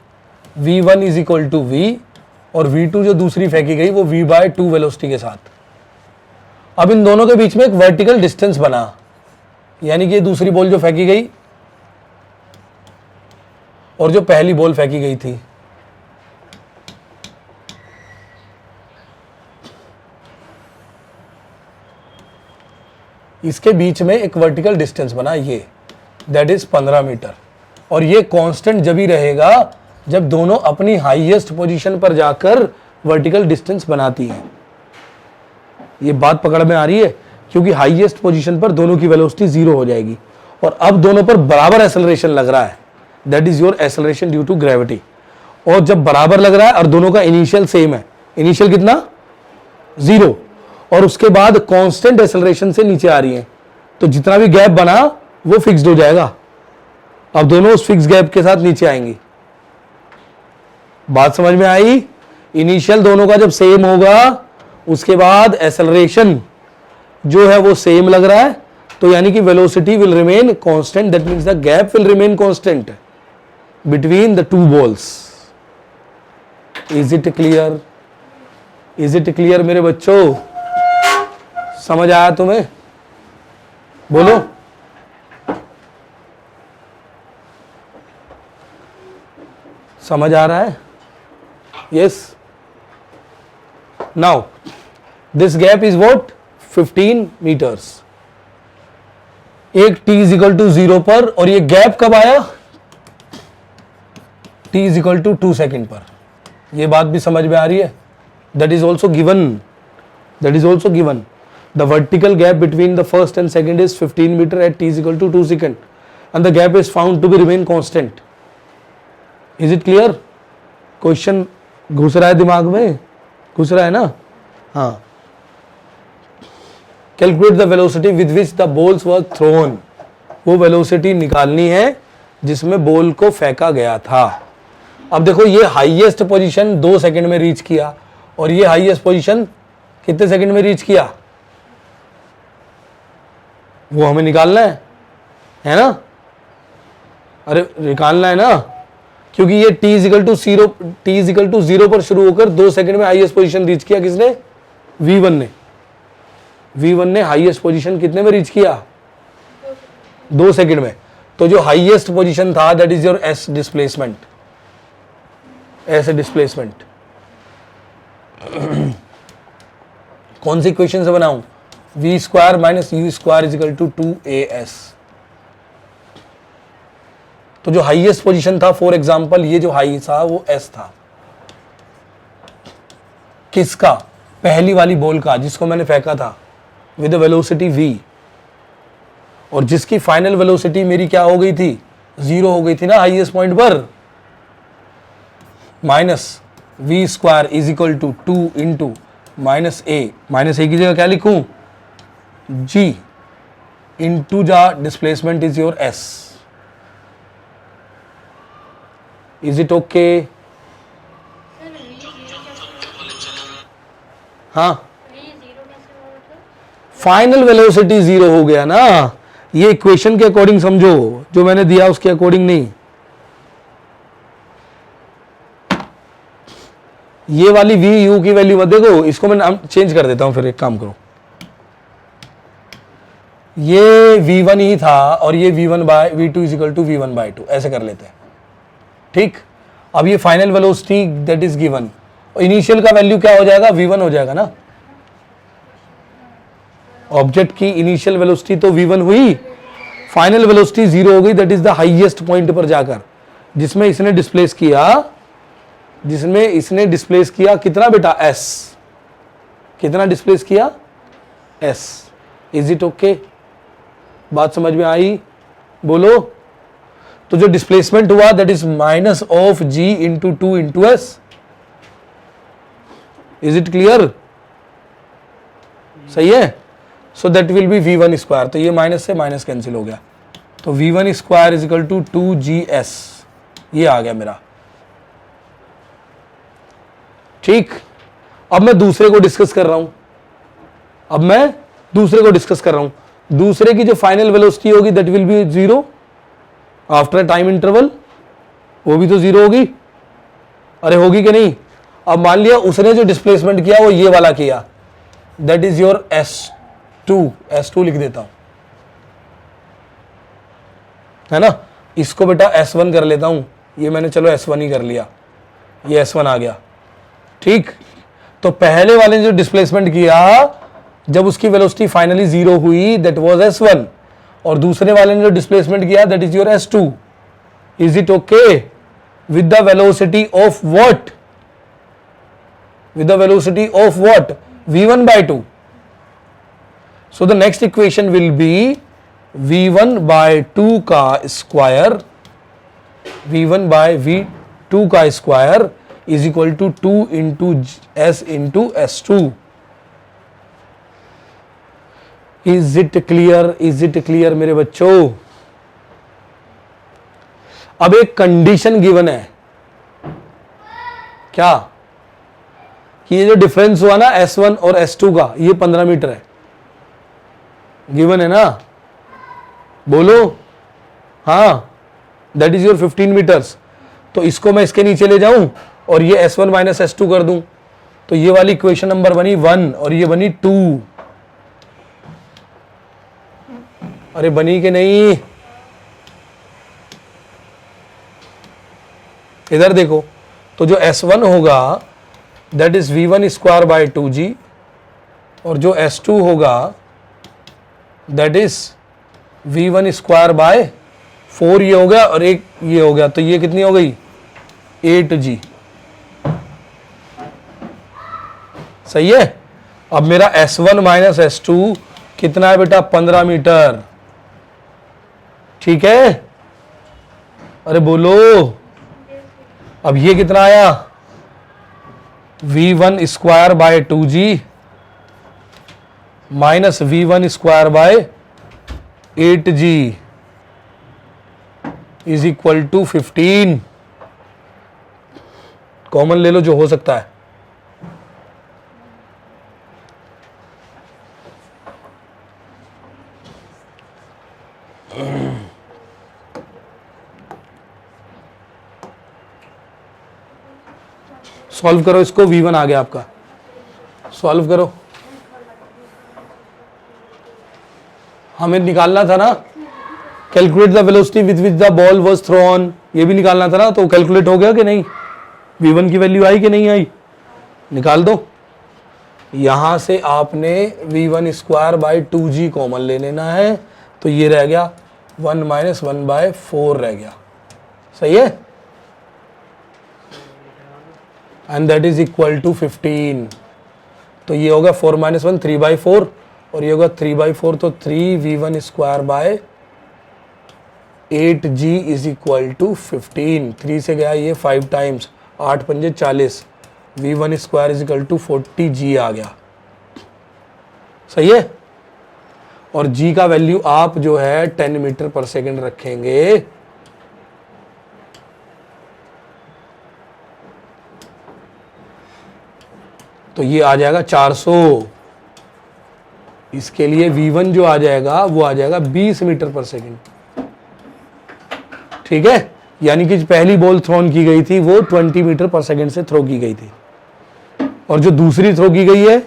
S1: v1 is equal to v, और v2 जो दूसरी फेंकी गई वो v/2 वेलोसिटी के साथ। अब इन दोनों के बीच में एक वर्टिकल डिस्टेंस बना, यानी कि दूसरी बॉल जो फेंकी गई और जो पहली बॉल फेंकी गई थी, इसके बीच में एक वर्टिकल डिस्टेंस बना, ये दैट इज 15 मीटर। और ये कांस्टेंट जब ही रहेगा जब दोनों अपनी हाईएस्ट पोजीशन पर जाकर वर्टिकल डिस्टेंस बनाती हैं। ये बात पकड़ में आ रही है, क्योंकि हाईएस्ट पोजीशन पर दोनों की वेलोसिटी 0 हो जाएगी, और अब दोनों पर बराबर एक्सेलरेशन लग रहा है, that is your acceleration due to gravity. और जब बराबर लग रहा है और दोनों का इनिशियल सेम है, इनिशियल कितना? 0, और उसके बाद कांस्टेंट एक्सेलरेशन से नीचे आ रही है, तो जितना भी गैप बना वो फिक्स्ड हो जाएगा। अब दोनों उस फिक्स गैप के साथ नीचे आएंगी। बात समझ में आई? इनिशियल दोनों का जब सेम होगा, उसके बाद एक्सेलरेशन जो है वो सेम लग रहा है, तो यानी कि velocity will remain constant, that means the gap will remain constant between the two balls. Is it clear? Is it clear मेरे बच्चों? समझ आया तुम्हें? बोलो। समझ आ रहा है? Yes. Now this gap is what? 15 metres. एक t इज इक्वल टू 0 पर, और ये गैप कब आया? t is equal to 2 second पर। ये बात भी समझ में आ रही है? That is also given, that is also given. The vertical gap between the first and second is 15 metre at t is equal to 2 second and the gap is found to be remain constant. Is it clear? Question घुस रहा है दिमाग में? घुस रहा है ना? हाँ। Calculate the velocity with which the balls were thrown. वो वेलोसिटी निकालनी है जिसमें बॉल को फेंका गया था। अब देखो, ये हाईएस्ट पोजीशन 2 सेकंड में रीच किया, और ये हाईएस्ट पोजीशन कितने सेकंड में रीच किया? वो हमें निकालना है ना? अरे निकालना है ना, क्योंकि ये t इजिकल टू 0 पर शुरू होकर 2 सेकंड में हाईएस्ट पोजीशन रीच किया। किसने? v1 ने। v1 ने हाईएस्ट पोजीशन कितने में रीच किया? 2 सेकंड में। तो जो हाईएस्ट पोजीशन था that is your s displacement. s displacement कौन सी इक्वेशन से बनाऊं? v square minus u square is equal to 2as। तो जो हाईएस्ट पोजीशन था, फॉर एग्जांपल ये जो हाई था वो s था। किसका? पहली वाली बॉल का, जिसको मैंने फेंका था विद वेलोसिटी v, और जिसकी फाइनल वेलोसिटी मेरी क्या हो गई थी? 0 हो गई थी ना हाईएस्ट पॉइंट पर। Minus v square is equal to 2 into minus a की जगह क्या लिखूं? g into the displacement is your s। Is it okay? हाँ, फाइनल वेलोसिटी 0 हो गया ना। ये इक्वेशन के अकॉर्डिंग समझो, जो मैंने दिया उसके अकॉर्डिंग नहीं। ये वाली v u की वैल्यू मत देखो, इसको मैं चेंज कर देता हूं। फिर एक काम करो, ये v1 ही था और ये v1 by v2 is equal to v1 by 2, ऐसे कर लेते हैं। ठीक। अब ये final velocity that is given, initial का वैल्यू क्या हो जाएगा? v1 हो जाएगा ना। ऑब्जेक्ट की इनिशियल वेलोसिटी तो v1 हुई, फाइनल वेलोसिटी 0 हो गई, that is the highest point पर जाकर, जिसमें इसने डिस्प्लेस किया कितना बेटा? s। कितना डिस्प्लेस किया? s। Is it okay? बात समझ में आई? बोलो। तो जो डिस्प्लेसमेंट हुआ that is minus of g into 2 into s। Is it clear? सही है। So that will B v1 square. तो ये माइनस से माइनस कैंसिल हो गया, तो v1 square is equal to 2gs। ये आ गया मेरा। ठीक। अब मैं दूसरे को डिस्कस कर रहा हूं। दूसरे की जो फाइनल वेलोसिटी होगी that will B 0 after time interval. वो भी तो 0 होगी। अरे होगी कि नहीं? अब मान लिया उसने जो डिस्प्लेसमेंट किया वो ये वाला किया, दैट इज योर s2 लिख देता हूं, है ना। इसको बेटा s1 कर लेता हूं। ये मैंने चलो s1 ही कर लिया, ये s1 आ गया। ठीक। तो पहले वाले ने जो डिस्प्लेसमेंट किया जब उसकी वेलोसिटी फाइनली 0 हुई दैट वाज s1, और दूसरे वाले ने जो डिस्प्लेसमेंट किया that is your s2। Is it okay? With the velocity of what? v1 by 2। so the next equation will be v1 by 2 का स्क्वायर, v1 by v2 का square is equal to 2 into s into s2। Is it clear मेरे बच्चों? अब एक condition given है क्या, कि ये जो डिफरेंस हुआ ना s1 और s2 का, ये 15 मीटर है। गिवन है ना। बोलो, हाँ, दैट इज योर 15 मीटर्स। तो इसको मैं इसके नीचे ले जाऊं और ये S1 माइनस S2 कर दूं, तो ये वाली इक्वेशन नंबर बनी 1 और ये बनी 2। अरे बनी कि नहीं? इधर देखो, तो जो S1 होगा that is V1 square by 2G, और जो S2 होगा that is V1 square bye 4 ये हो गया और एक ये हो गया, तो ये कितनी हो गई? 8G। सही है। अब मेरा S1 माइनस S2 कितना है बेटा? 15 मीटर। ठीक है, अरे बोलो। अब ये कितना आया? V1 square by 2G minus V1 square by 8G is equal to 15। Common ले लो जो हो सकता है। सॉल्व करो इसको, V1 आ गया आपका, सॉल्व करो। हमें निकालना था ना, calculate the velocity with which the ball was throne, ये भी निकालना था ना, तो कैलकुलेट हो गया कि नहीं? V1 की वैल्यू आई कि नहीं आई? निकाल दो। यहां से आपने V1 square by 2G common ले लेना है, तो ये रह गया 1 माइनस 1 बाय 4 रह गया। सही है, and that is equal to 15। तो ये होगा 4 माइनस 1 3/4 और ये होगा 3/4, तो 3V1 square by 8G is equal to 15। 3 से गया ये 5 टाइम्स, 8 पंजे 40, V1 square is equal to 40G आ गया। सही है, और G का वैल्यू आप जो है 10 मीटर पर सेकेंड रखेंगे। तो ये आ जाएगा 400। इसके लिए V1 जो आ जाएगा वो आ जाएगा 20 मीटर पर सेकेंड। ठीक है, यानी कि पहली बॉल थ्रोन की गई थी वो 20 मीटर पर सेकेंड से थ्रो की गई थी, और जो दूसरी थ्रो की गई है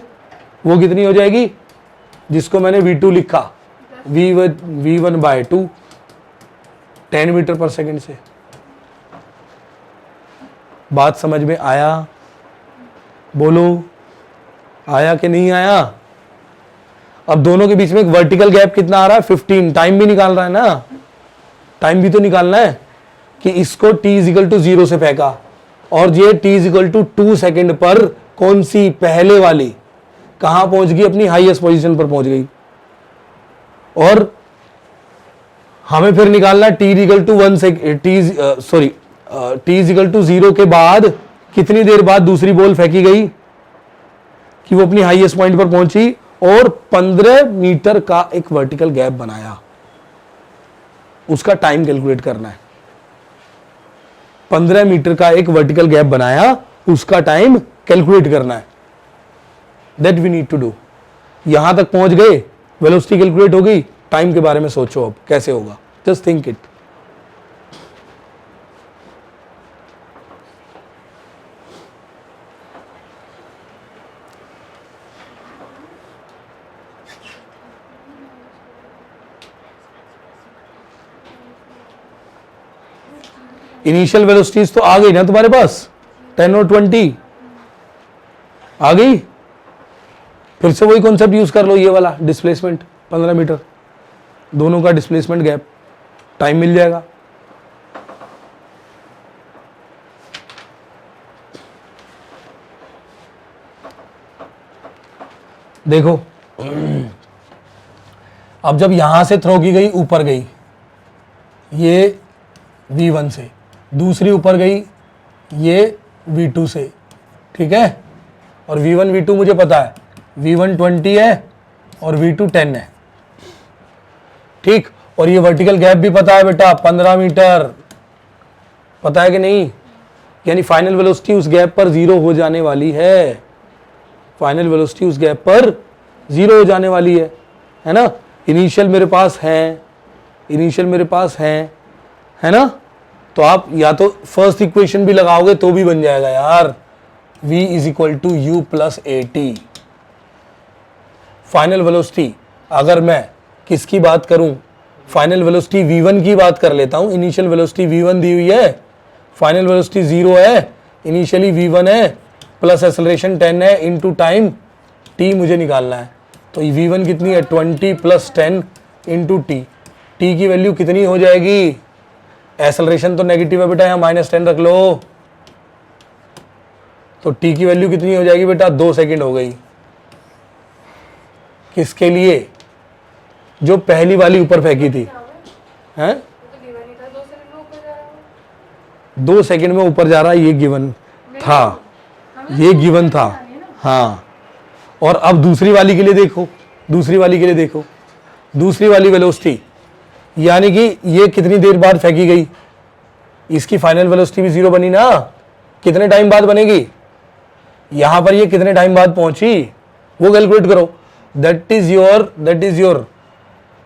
S1: वो कितनी हो जाएगी? जिसको मैंने V2 लिखा, V1 बाय 2, 10 मीटर पर सेकेंड से। बात समझ में आया? बोलो, आया कि नहीं आया? अब दोनों के बीच में एक वर्टिकल गैप कितना आ रहा है? 15। टाइम भी निकाल रहा है ना, टाइम भी तो निकालना है कि इसको t इजिकल टू 0 से फेंका और ये t इजिकल टू 2 सेकेंड पर कौन सी पहले वाली कहां पहुंच गई? अपनी हाईएस्ट पोजीशन पर पहुंच गई। और हमें फिर निकालना है t इजिकल टू 1 से t इजिकल टू 0 के बाद कितनी देर बाद दूसरी बॉल फेंकी गई कि वो अपनी हाईएस्ट पॉइंट पर पहुंची, और 15 मीटर का एक वर्टिकल गैप बनाया। उसका टाइम कैलकुलेट करना है। 15 मीटर का एक वर्टिकल गैप बनाया, उसका टाइम कैलकुलेट करना है। That we need to do. यहां तक पहुंच गए, वेलोसिटी कैलकुलेट हो गई, टाइम के बारे में सोचो अब कैसे होगा। Just think it. Initial velocities तो आ गई ना तुम्हारे पास, 10 और 20 आ गई। फिर से वही कॉन्सेप्ट यूज कर लो, ये वाला डिस्प्लेसमेंट 15 मीटर, दोनों का डिस्प्लेसमेंट गैप, टाइम मिल जाएगा। देखो अब जब यहां से थ्रो की गई, ऊपर गई, ये V1 से, दूसरी ऊपर गई ये V2 से, ठीक है। और V1 V2 मुझे पता है, V1 20 है और V2 10 है, ठीक। और ये वर्टिकल गैप भी पता है बेटा, 15 मीटर, पता है कि नहीं। यानी फाइनल वेलोसिटी उस गैप पर 0 हो जाने वाली है, फाइनल वेलोसिटी उस गैप पर 0 हो जाने वाली है ना। इनिशियल मेरे पास है इनिशियल मेरे पास है ना, तो आप या तो फर्स्ट इक्वेशन भी लगाओगे तो भी बन जाएगा यार, v is equal to u plus a t. Final velocity अगर मैं किसकी बात करूं, फाइनल वेलोसिटी v1 की बात कर लेता हूं। इनिशियल वेलोसिटी v1 दी हुई है, फाइनल वेलोसिटी 0 है, इनिशियली v1 है, प्लस एक्सेलरेशन 10 है, इनटू टाइम t मुझे निकालना है। तो v1 कितनी है 20 प्लस 10 इंटू टी। टी की वैल्यू कितनी हो जाएगी, एक्सेलरेशन तो नेगेटिव है बेटा, यहाँ -10 रख लो, तो टी की वैल्यू कितनी हो जाएगी बेटा 2 सेकंड हो गई। किसके लिए, जो पहली वाली ऊपर फेंकी थी, हैं 2 सेकंड में ऊपर जा रहा है, ये गिवन था, ये गिवन था, हाँ। और अब दूसरी वाली के लिए देखो, दूसरी वाली के लिए देखो, दूसरी वाली वेलोसिटी यानी कि ये कितनी देर बाद फेंकी गई, इसकी फाइनल वेलोसिटी भी 0 बनी ना, कितने टाइम बाद बनेगी, यहां पर ये कितने टाइम बाद पहुंची वो कैलकुलेट करो। That is your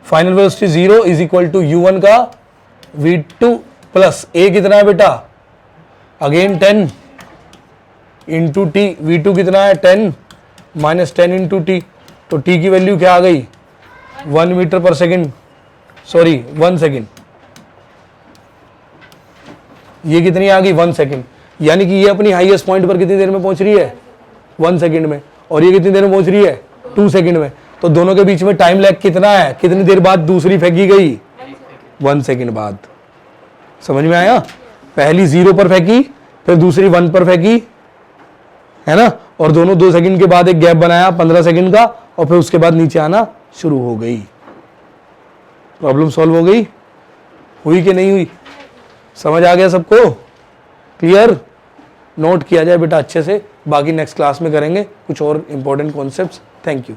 S1: final velocity 0 is equal to u1 का v2 प्लस a कितना है बेटा, अगेन 10 इंटू टी, v2 कितना है 10 माइनस 10 इंटू टी, तो t की वैल्यू क्या आ गई 1 मीटर पर सेकेंड, सॉरी 1 सेकेंड, ये कितनी आ गई 1 सेकेंड, यानी कि ये अपनी हाईएस्ट पॉइंट पर कितनी देर में पहुंच रही है 1 सेकेंड में, और ये कितनी देर में पहुंच रही है 2 सेकेंड में। तो दोनों के बीच में टाइम लैग कितना है, कितनी देर बाद दूसरी फेंकी गई 1 सेकेंड बाद। समझ में आया, पहली 0 पर फेंकी, फिर दूसरी 1 पर फेंकी, है ना, और दोनों 2 सेकंड के बाद एक गैप बनाया 15 सेकंड का, और फिर उसके बाद नीचे आना शुरू हो गई। प्रॉब्लम सॉल्व हो गई, हुई कि नहीं हुई, समझ आ गया सबको, क्लियर। नोट किया जाए बेटा अच्छे से, बाकी नेक्स्ट क्लास में करेंगे कुछ और इंपॉर्टेंट कॉन्सेप्ट्स। Thank you.